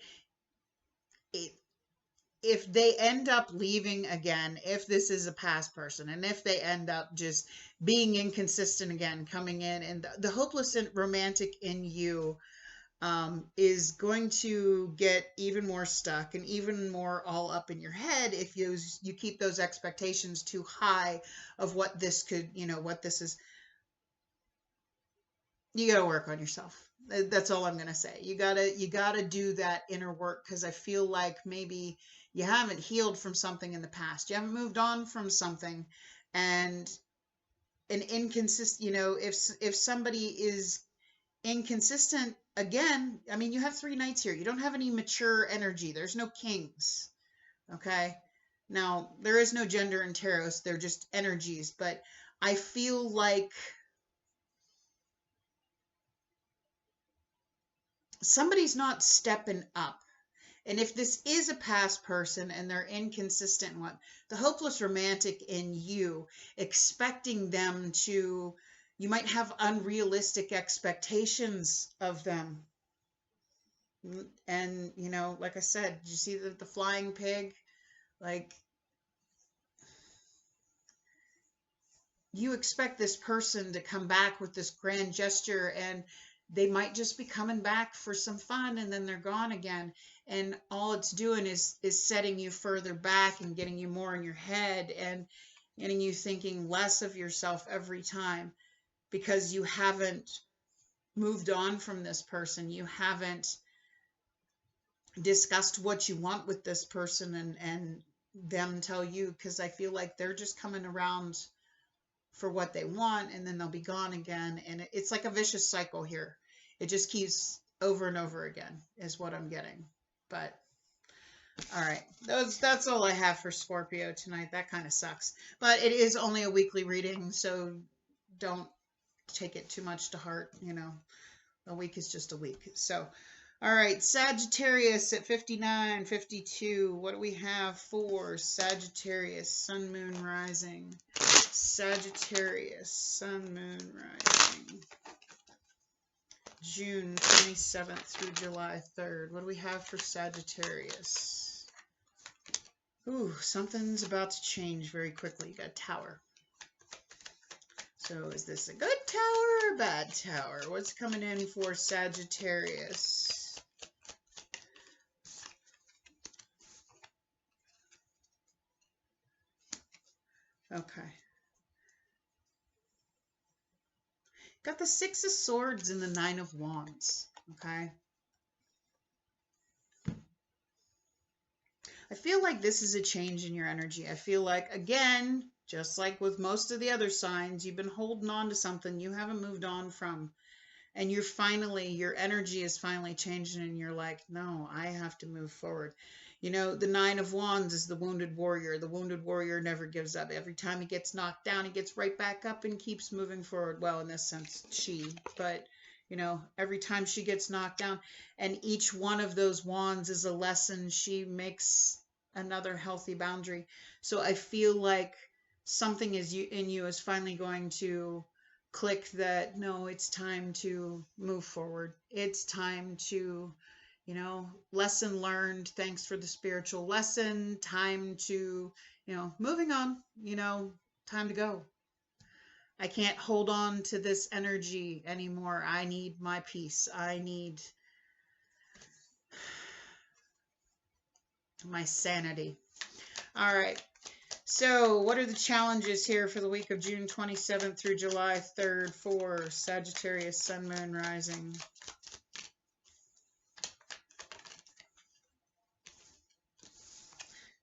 if they end up leaving again, if this is a past person, and if they end up just being inconsistent again, coming in, and the hopeless and romantic in you is going to get even more stuck and even more all up in your head if you keep those expectations too high of what this could, what this is. You got to work on yourself. That's all I'm going to say. You got to do that inner work, because I feel like maybe you haven't healed from something in the past. You haven't moved on from something, and an inconsistent, if somebody is inconsistent again, I mean, you have 3 knights here. You don't have any mature energy. There's no kings. Okay. Now, there is no gender in tarot. They're just energies, but I feel like somebody's not stepping up. And if this is a past person and they're inconsistent, the hopeless romantic in you, expecting them to, you might have unrealistic expectations of them. And, like I said, did you see the flying pig? Like, you expect this person to come back with this grand gesture, and they might just be coming back for some fun, and then they're gone again. And all it's doing is setting you further back and getting you more in your head and getting you thinking less of yourself every time, because you haven't moved on from this person. You haven't discussed what you want with this person and them tell you, because I feel like they're just coming around for what they want, and then they'll be gone again. And it's like a vicious cycle here. It just keeps over and over again is what I'm getting. But All right. That's all I have for Scorpio tonight. That kind of sucks. But it is only a weekly reading, so don't take it too much to heart, you know. A week is just a week. So, all right, Sagittarius at 59:52. What do we have for Sagittarius, Sun, Moon, Rising? Sagittarius, Sun, Moon, Rising. June 27th through July 3rd. What do we have for Sagittarius? Ooh, something's about to change very quickly. You got Tower. So is this a good tower or a bad tower? What's coming in for Sagittarius? Okay. Got the Six of Swords and the Nine of Wands. Okay. I feel like this is a change in your energy. I feel like, again, just like with most of the other signs, you've been holding on to something you haven't moved on from. And you're finally, your energy is finally changing and you're like, no, I have to move forward. You know, the Nine of Wands is the wounded warrior. The wounded warrior never gives up. Every time he gets knocked down, he gets right back up and keeps moving forward. Well, in this sense, she, but you know, every time she gets knocked down, and each one of those wands is a lesson. She makes another healthy boundary. So I feel like something in you is finally going to click that no, it's time to move forward. It's time to, you know, lesson learned. Thanks for the spiritual lesson. Time to, you know, moving on, you know, time to go. I can't hold on to this energy anymore. I need my peace. I need my sanity. All right. So what are the challenges here for the week of June 27th through July 3rd for Sagittarius, Sun, Moon, Rising?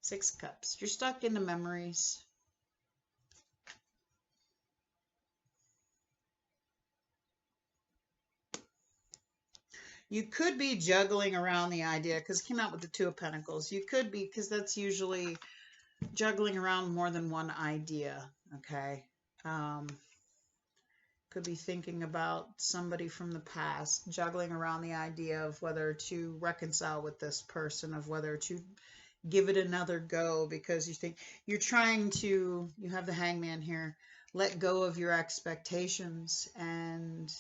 Six of Cups. You're stuck in the memories. You could be juggling around the idea because it came out with the Two of Pentacles. You could be, because that's usually juggling around more than one idea, okay? Could be thinking about somebody from the past, juggling around the idea of whether to reconcile with this person, of whether to give it another go, because you think you're trying to, you have the Hangman here, let go of your expectations. And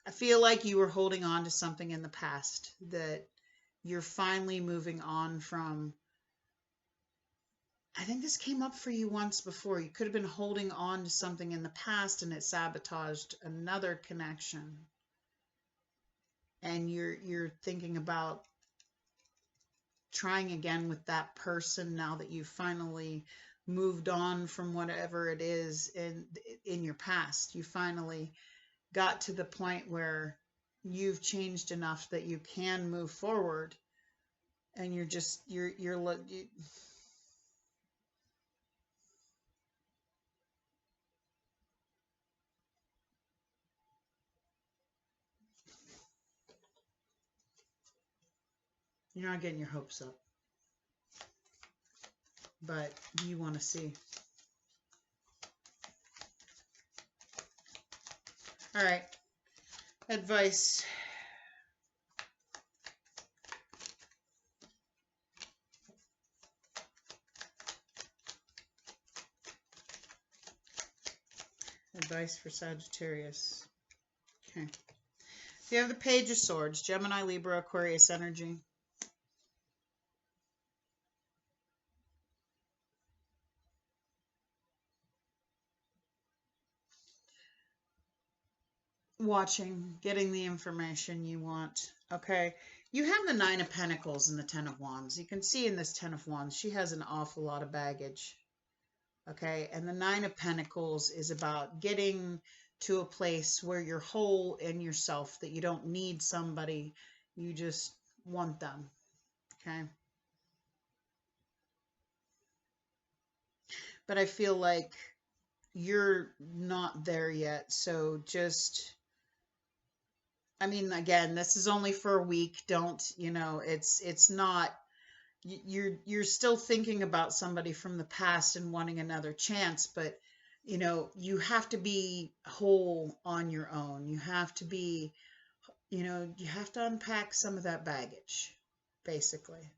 I feel like you were holding on to something in the past that you're finally moving on from. I think this came up for you once before. You could have been holding on to something in the past and it sabotaged another connection. And you're thinking about trying again with that person now that you've finally moved on from whatever it is in your past. You finally got to the point where you've changed enough that you can move forward, and you're not getting your hopes up, but you want to see. All right, advice. Advice for Sagittarius. Okay. You have the Page of Swords, Gemini, Libra, Aquarius energy. Watching, getting the information you want. Okay. You have the Nine of Pentacles and the Ten of Wands. You can see in this Ten of Wands, she has an awful lot of baggage. Okay. And the Nine of Pentacles is about getting to a place where you're whole in yourself, that you don't need somebody, you just want them. Okay. But I feel like you're not there yet. So just, I mean, again, this is only for a week. Don't, it's not, you're still thinking about somebody from the past and wanting another chance, but you have to be whole on your own. You have to be, you have to unpack some of that baggage, basically.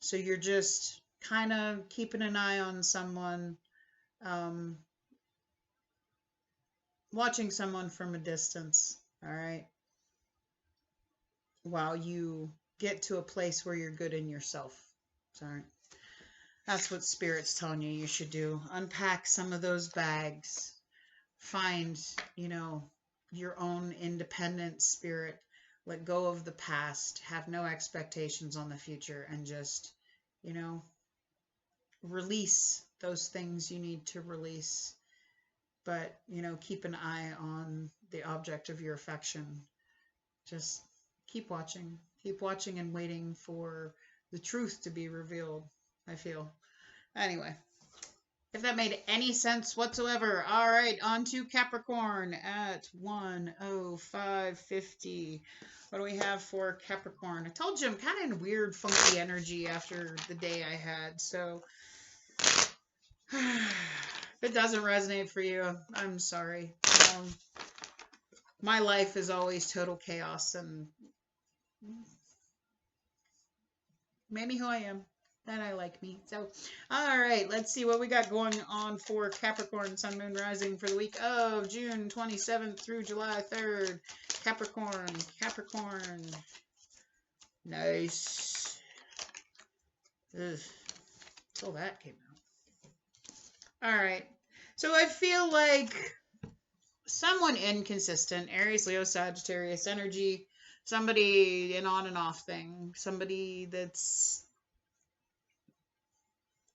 So you're just kind of keeping an eye on someone, um, watching someone from a distance, all right, while you get to a place where you're good in yourself. Sorry. That's what Spirit's telling you should do. Unpack some of those bags. Find, your own independent spirit. Let go of the past. Have no expectations on the future. And just, release those things you need to release. But, keep an eye on the object of your affection. Just keep watching. Keep watching and waiting for the truth to be revealed, I feel. Anyway, if that made any sense whatsoever. All right, on to Capricorn at 1:05:50. What do we have for Capricorn? I told you I'm kind of in weird, funky energy after the day I had. So if it doesn't resonate for you, I'm sorry. My life is always total chaos, and made me who I am. And I like me. So, all right, let's see what we got going on for Capricorn, Sun, Moon, Rising for the week of June 27th through July 3rd. Capricorn. Nice. Ugh. Until that came out. All right. So I feel like someone inconsistent, Aries, Leo, Sagittarius energy, somebody an on and off thing, somebody that's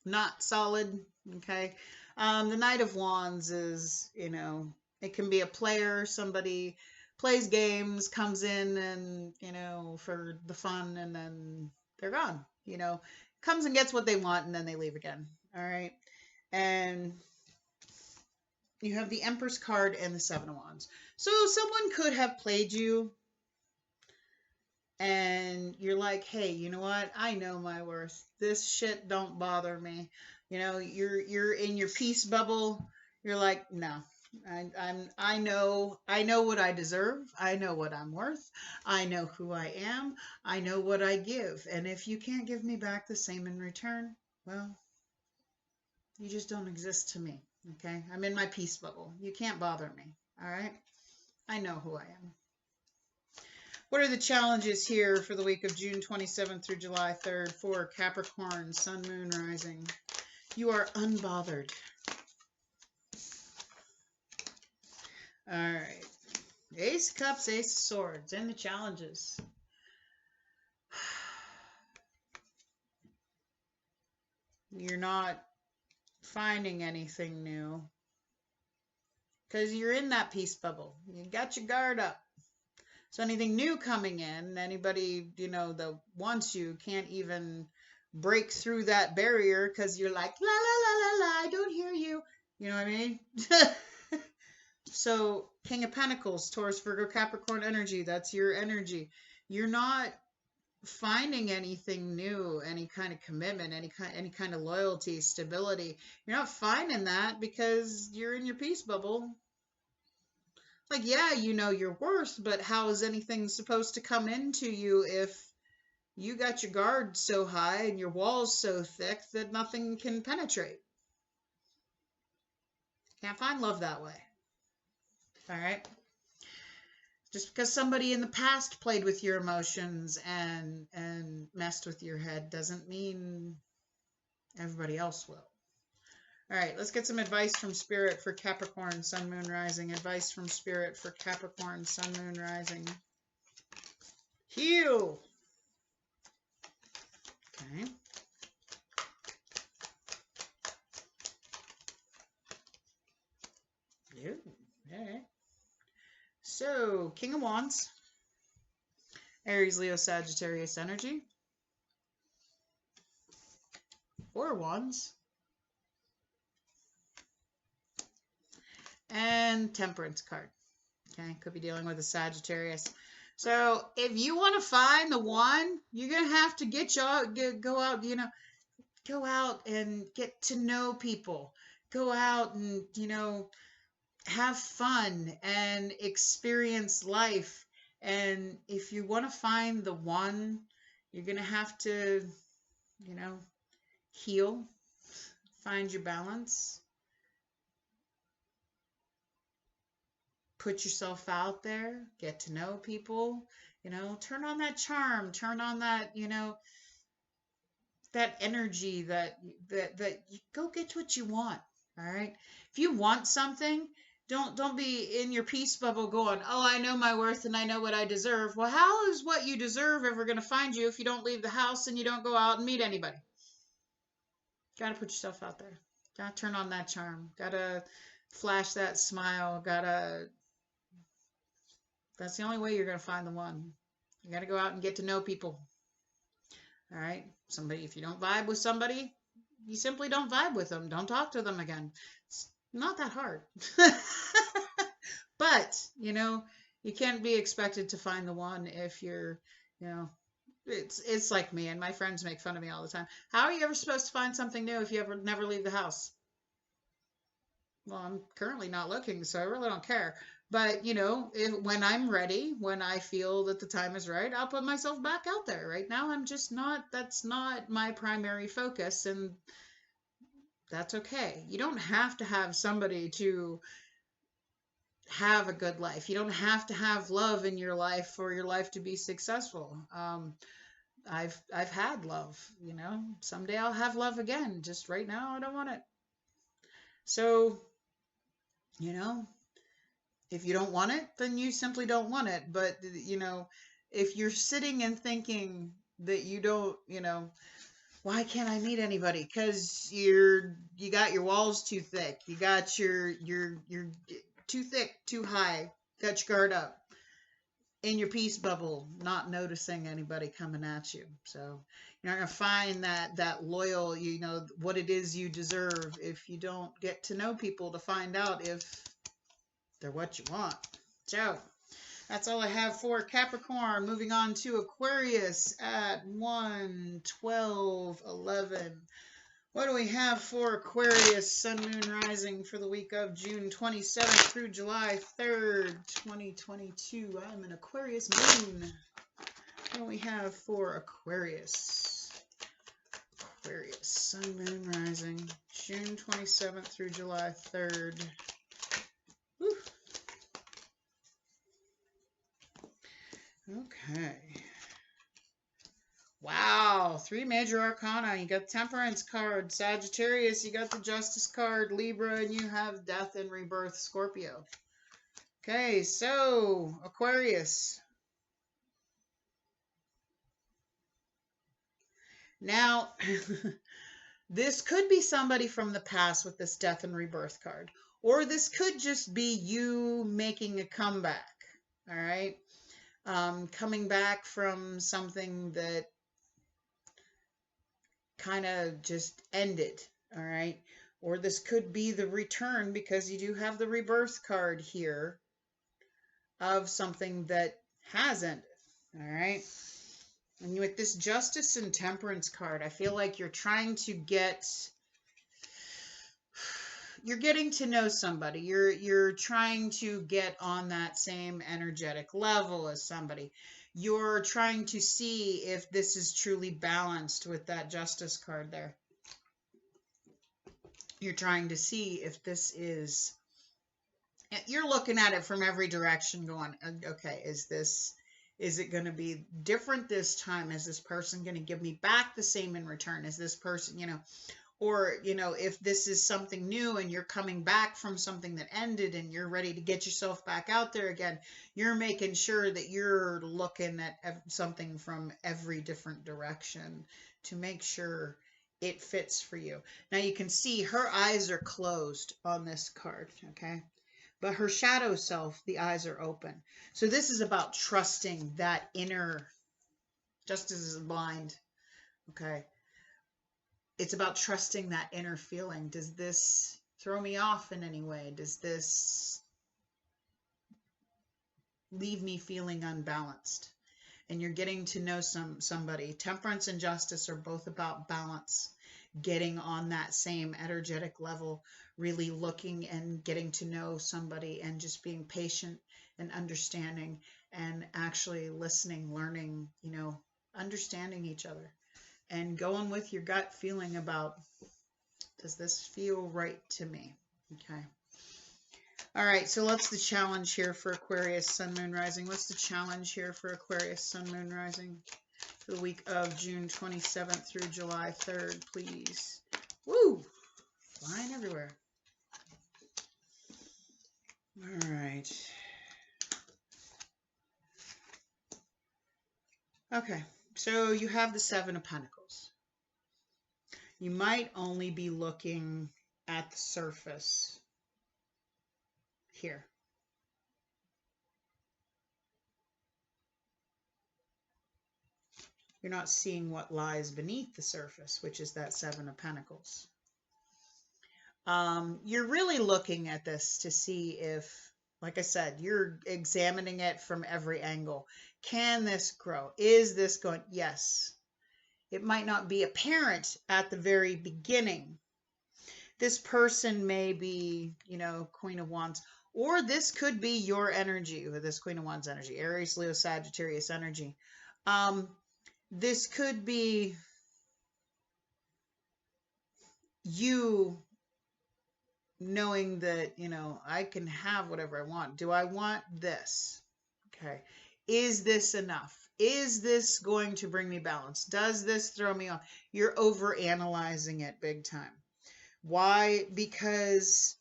not solid. Okay. The Knight of Wands is, it can be a player, somebody plays games, comes in and, for the fun, and then they're gone, comes and gets what they want and then they leave again. All right. And you have the Empress card and the Seven of Wands. So someone could have played you and you're like, hey, you know what? I know my worth. This shit don't bother me. You're in your peace bubble. You're like, no, I know what I deserve. I know what I'm worth. I know who I am. I know what I give. And if you can't give me back the same in return, well, you just don't exist to me. Okay. I'm in my peace bubble. You can't bother me. All right. I know who I am. What are the challenges here for the week of June 27th through July 3rd for Capricorn, Sun, Moon, Rising? You are unbothered. All right. Ace of Cups, Ace of Swords, and the challenges. You're not finding anything new because you're in that peace bubble. You got your guard up. So anything new coming in, anybody, that wants you can't even break through that barrier because you're like, la, la, la, la, la, I don't hear you. You know what I mean? So King of Pentacles, Taurus, Virgo, Capricorn energy, that's your energy. You're not finding anything new, any kind of commitment, any kind of loyalty, stability. You're not finding that because you're in your peace bubble. Like, yeah, you know your worth, but how is anything supposed to come into you if you got your guard so high and your walls so thick that nothing can penetrate? Can't find love that way. All right? Just because somebody in the past played with your emotions and messed with your head doesn't mean everybody else will. All right, let's get some advice from Spirit for Capricorn, Sun, Moon, Rising. Advice from Spirit for Capricorn, Sun, Moon, Rising. Heal. Okay. Ew. All right. So, King of Wands. Aries, Leo, Sagittarius energy. Four of Wands. And Temperance card. Okay, could be dealing with a Sagittarius. So if you want to find the one, you're gonna have to go out, go out and get to know people. Go out and, have fun and experience life. And if you want to find the one, you're gonna have to, heal, find your balance, put yourself out there, get to know people, turn on that charm, turn on that, that energy that you go get what you want. All right. If you want something, don't be in your peace bubble going, oh, I know my worth and I know what I deserve. Well, how is what you deserve ever going to find you if you don't leave the house and you don't go out and meet anybody? Got to put yourself out there. Got to turn on that charm. Got to flash that smile. That's the only way you're going to find the one. You got to go out and get to know people. All right. If you don't vibe with somebody, you simply don't vibe with them. Don't talk to them again. It's not that hard. But, you can't be expected to find the one if you're, it's like me, and my friends make fun of me all the time. How are you ever supposed to find something new if you never leave the house? Well, I'm currently not looking, so I really don't care. But, when I'm ready, when I feel that the time is right, I'll put myself back out there. Right now, that's not my primary focus, and that's okay. You don't have to have somebody to have a good life. You don't have to have love in your life for your life to be successful. I've had love, someday I'll have love again. Just right now, I don't want it. So, if you don't want it, then you simply don't want it. But, if you're sitting and thinking that you don't, why can't I meet anybody? Because you got your walls too thick. You got your too thick, too high. Got your guard up. In your peace bubble, not noticing anybody coming at you. So you're not going to find that loyal, what it is you deserve if you don't get to know people to find out if they're what you want. So that's all I have for Capricorn. Moving on to Aquarius at 1/12/11. What do we have for Aquarius, Sun, Moon, Rising for the week of June 27th through July 3rd, 2022? I'm an Aquarius Moon. What do we have for Aquarius? Aquarius, Sun, Moon, Rising, June 27th through July 3rd. Whew. Okay. Wow, 3 major arcana. You got Temperance card, Sagittarius, you got the Justice card, Libra, and you have Death and Rebirth, Scorpio. Okay, so Aquarius. Now, this could be somebody from the past with this Death and Rebirth card, or this could just be you making a comeback, all right? Coming back from something that kind of just ended, all right? Or this could be the return, because you do have the Rebirth card here of something that has ended, all right? And with this Justice and Temperance card, I feel like you're trying to you're getting to know somebody. You're trying to get on that same energetic level as somebody. You're trying to see if this is truly balanced with that Justice card there. You're trying to see if this is, you're looking at it from every direction going, okay, is it going to be different this time? Is this person going to give me back the same in return? Is this person, or, if this is something new and you're coming back from something that ended and you're ready to get yourself back out there again, you're making sure that you're looking at something from every different direction to make sure it fits for you. Now you can see her eyes are closed on this card, okay? But her shadow self, the eyes are open. So this is about trusting that inner, Justice is blind, okay? It's about trusting that inner feeling. Does this throw me off in any way? Does this leave me feeling unbalanced. And you're getting to know somebody. Temperance and justice are both about balance, getting on that same energetic level, really looking and getting to know somebody and just being patient and understanding and actually listening, learning, understanding each other and going with your gut feeling about, does this feel right to me? Okay. All right, so what's the challenge here for Aquarius, Sun, Moon, Rising? What's the challenge here for Aquarius, Sun, Moon, Rising for the week of June 27th through July 3rd, please? Woo! Flying everywhere. All right. Okay, so you have the Seven of Pentacles. You might only be looking at the surface here. You're not seeing what lies beneath the surface, which is that Seven of Pentacles. You're really looking at this to see if, like I said, you're examining it from every angle. Can this grow? Is this going? Yes. It might not be apparent at the very beginning. This person may be, Queen of Wands, or this could be your energy with this Queen of Wands energy, Aries, Leo, Sagittarius energy. This could be you knowing that, I can have whatever I want. Do I want this? Okay. Is this enough? Is this going to bring me balance? Does this throw me off? You're over analyzing it big time. Why? Because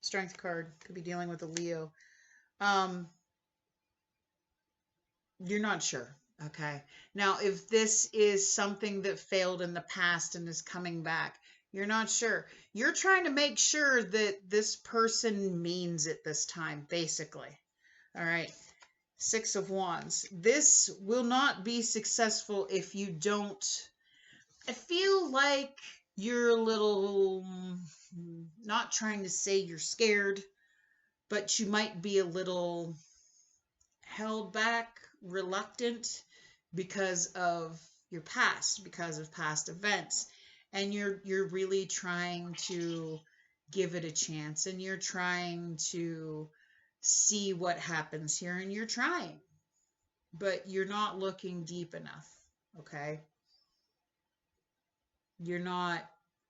Strength card could be dealing with a Leo. You're not sure. Okay. Now, if this is something that failed in the past and is coming back, you're not sure. You're trying to make sure that this person means it this time, basically. All right. Six of Wands. This will not be successful if you don't. I feel like you're a little, not trying to say you're scared, but you might be a little held back, reluctant because of your past, because of past events. And you're really trying to give it a chance, and you're trying to see what happens here, and you're trying, but you're not looking deep enough. Okay. You're not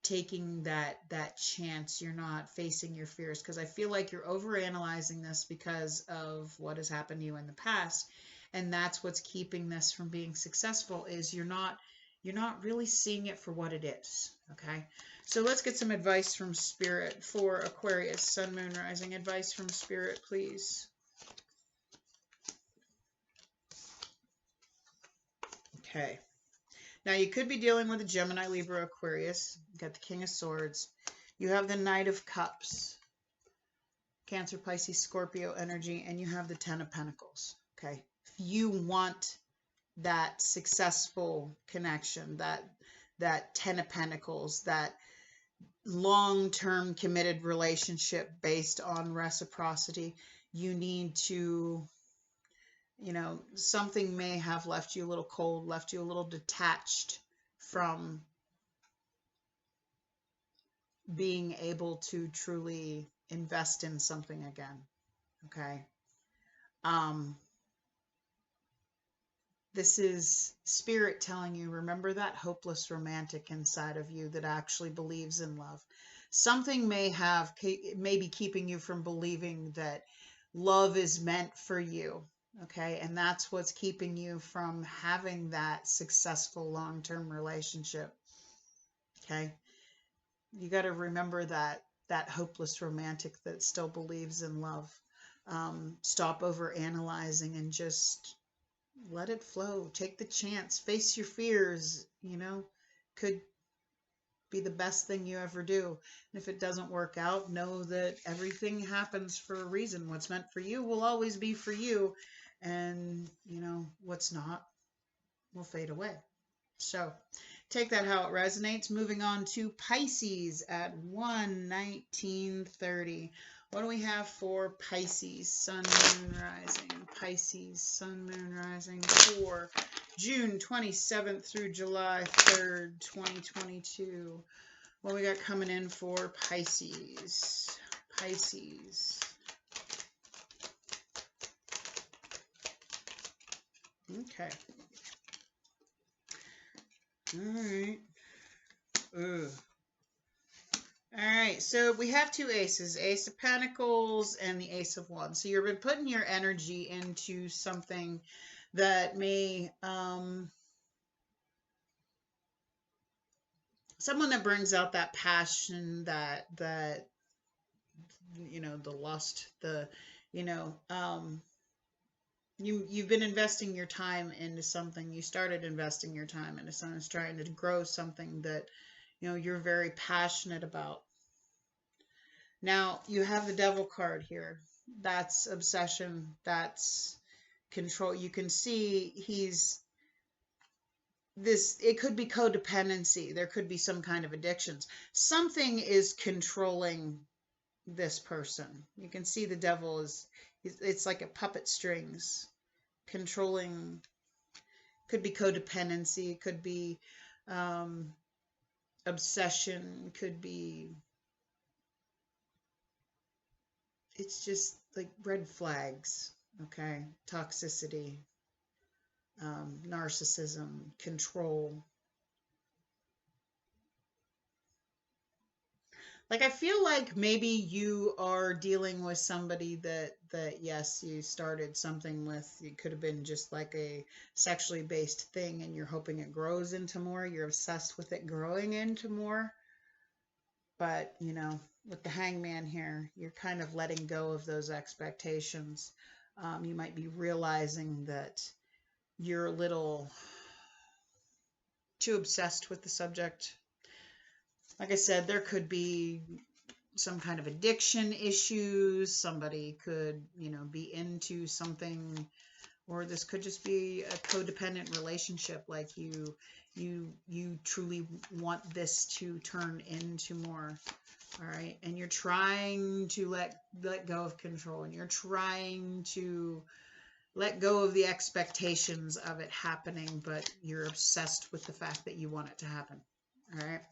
taking that chance. You're not facing your fears, because I feel like you're overanalyzing this because of what has happened to you in the past. And that's what's keeping this from being successful, is you're not really seeing it for what it is. Okay. So let's get some advice from Spirit for Aquarius, Sun, Moon, Rising. Advice from Spirit, please. Okay. Now, you could be dealing with a Gemini, Libra, Aquarius. You got the King of Swords. You have the Knight of Cups, Cancer, Pisces, Scorpio energy, and you have the Ten of Pentacles. Okay. If you want that successful connection, that Ten of Pentacles, that long-term committed relationship based on reciprocity, you need to, something may have left you a little cold, left you a little detached from being able to truly invest in something again. Okay. This is Spirit telling you, remember that hopeless romantic inside of you that actually believes in love. Something may be keeping you from believing that love is meant for you. Okay. And that's what's keeping you from having that successful long-term relationship. Okay. You got to remember that hopeless romantic that still believes in love. Stop over analyzing and just let it flow. Take the chance. Face your fears. Could be the best thing you ever do. And if it doesn't work out, know that everything happens for a reason. What's meant for you will always be for you. And, what's not will fade away. So Take that how it resonates. Moving on to Pisces at 1:19:30. What do we have for Pisces, Sun, Moon, Rising? Pisces, Sun, Moon, Rising for June 27th through July 3rd, 2022. What we got coming in for Pisces? Pisces. Okay. All right. Ugh. All right, so we have two aces, Ace of Pentacles and the Ace of Wands. So you've been putting your energy into something that may, someone that brings out that passion, that you know, the lust, the, you know, you've been investing your time into something. You started investing your time into something, trying to grow something that, you know, you're very passionate about. Now, you have the Devil card here. That's obsession. That's control. You can see it could be codependency. There could be some kind of addictions. Something is controlling this person. You can see the Devil it's like a puppet strings controlling. Could be codependency. Could be obsession. Could be, it's just like red flags, okay? Toxicity, narcissism, control. Like, I feel like maybe you are dealing with somebody that yes, you started something with. It could have been just like a sexually based thing, and you're hoping it grows into more. You're obsessed with it growing into more. But, you know, with the Hangman here, you're kind of letting go of those expectations. You might be realizing that you're a little too obsessed with the subject. Like I said, there could be some kind of addiction issues. Somebody could, you know, be into something, or this could just be a codependent relationship. Like you truly want this to turn into more. All right. And you're trying to let go of control, and you're trying to let go of the expectations of it happening, but you're obsessed with the fact that you want it to happen. All right.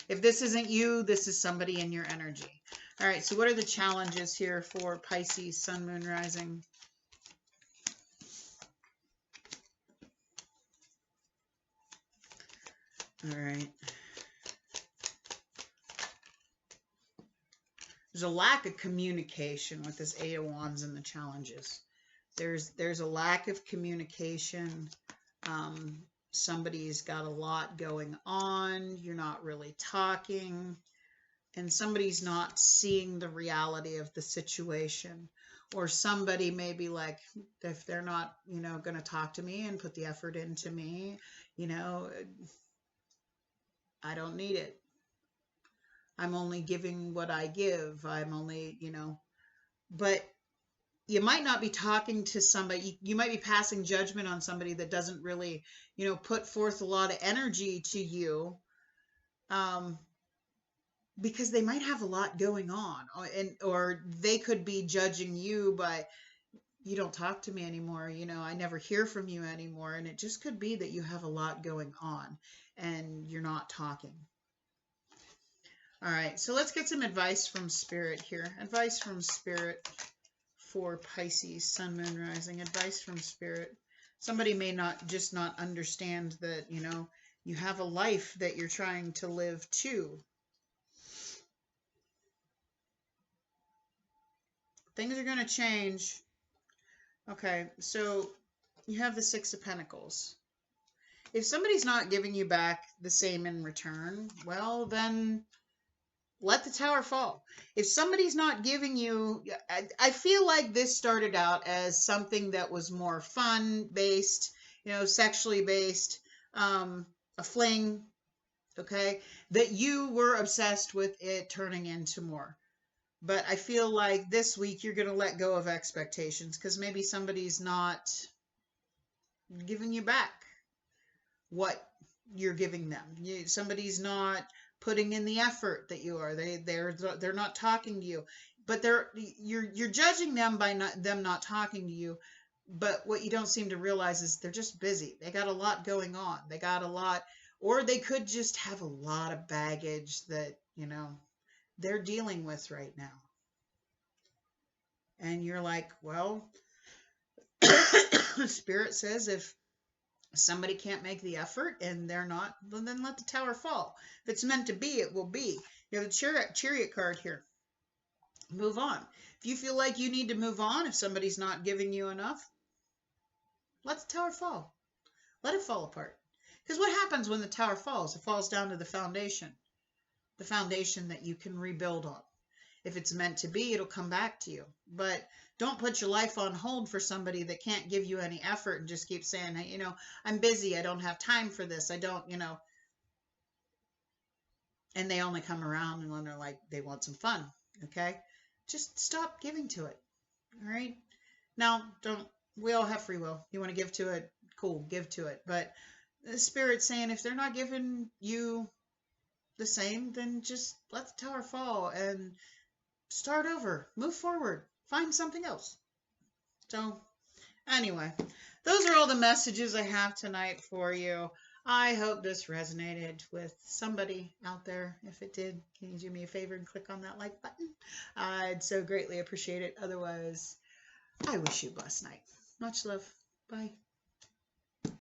If this isn't you, this is somebody in your energy. All right. So what are the challenges here for Pisces, Sun, Moon, Rising? All right. There's a lack of communication with this Eight of Wands and the challenges. There's a lack of communication. Somebody's got a lot going on. You're not really talking, and somebody's not seeing the reality of the situation. Or somebody may be like, if they're not, you know, going to talk to me and put the effort into me, you know, I don't need it. I'm only giving what I give. I'm only, you know, but you might not be talking to somebody. You might be passing judgment on somebody that doesn't really, you know, put forth a lot of energy to you, because they might have a lot going on, or they could be judging you by, you don't talk to me anymore. You know, I never hear from you anymore. And it just could be that you have a lot going on and you're not talking. All right. So let's get some advice from Spirit here. Advice from Spirit for Pisces, Sun, Moon, Rising. Advice from Spirit. Somebody may not understand that, you know, you have a life that you're trying to live too. Things are going to change. Okay, so you have the Six of Pentacles. If somebody's not giving you back the same in return, well, then let the tower fall. If somebody's not giving you, I feel like this started out as something that was more fun-based, you know, sexually based, a fling, okay, that you were obsessed with it turning into more. But I feel like this week you're going to let go of expectations, because maybe somebody's not giving you back what you're giving them. Somebody's not putting in the effort that you are. They're not talking to you, but you're judging them by them not talking to you. But what you don't seem to realize is they're just busy. They got a lot going on. They got a lot, or they could just have a lot of baggage that, they're dealing with right now. And you're like, well, Spirit says if somebody can't make the effort and they're not, well, then let the tower fall. If it's meant to be, it will be. You have a chariot card here. Move on. If you feel like you need to move on, if somebody's not giving you enough, let the tower fall. Let it fall apart. Because what happens when the tower falls? It falls down to the foundation that you can rebuild on. If it's meant to be, it'll come back to you. But don't put your life on hold for somebody that can't give you any effort and just keep saying, hey, I'm busy. I don't have time for this. I don't, and they only come around when they're like, they want some fun. Okay. Just stop giving to it. All right. Now, we all have free will. You want to give to it? Cool. Give to it. But the Spirit's saying if they're not giving you the same, then just let the tower fall and start over, move forward, find something else. So anyway, those are all the messages I have tonight for you. I hope this resonated with somebody out there. If it did, can you do me a favor and click on that like button? I'd so greatly appreciate it. Otherwise, I wish you a blessed night. Much love. Bye.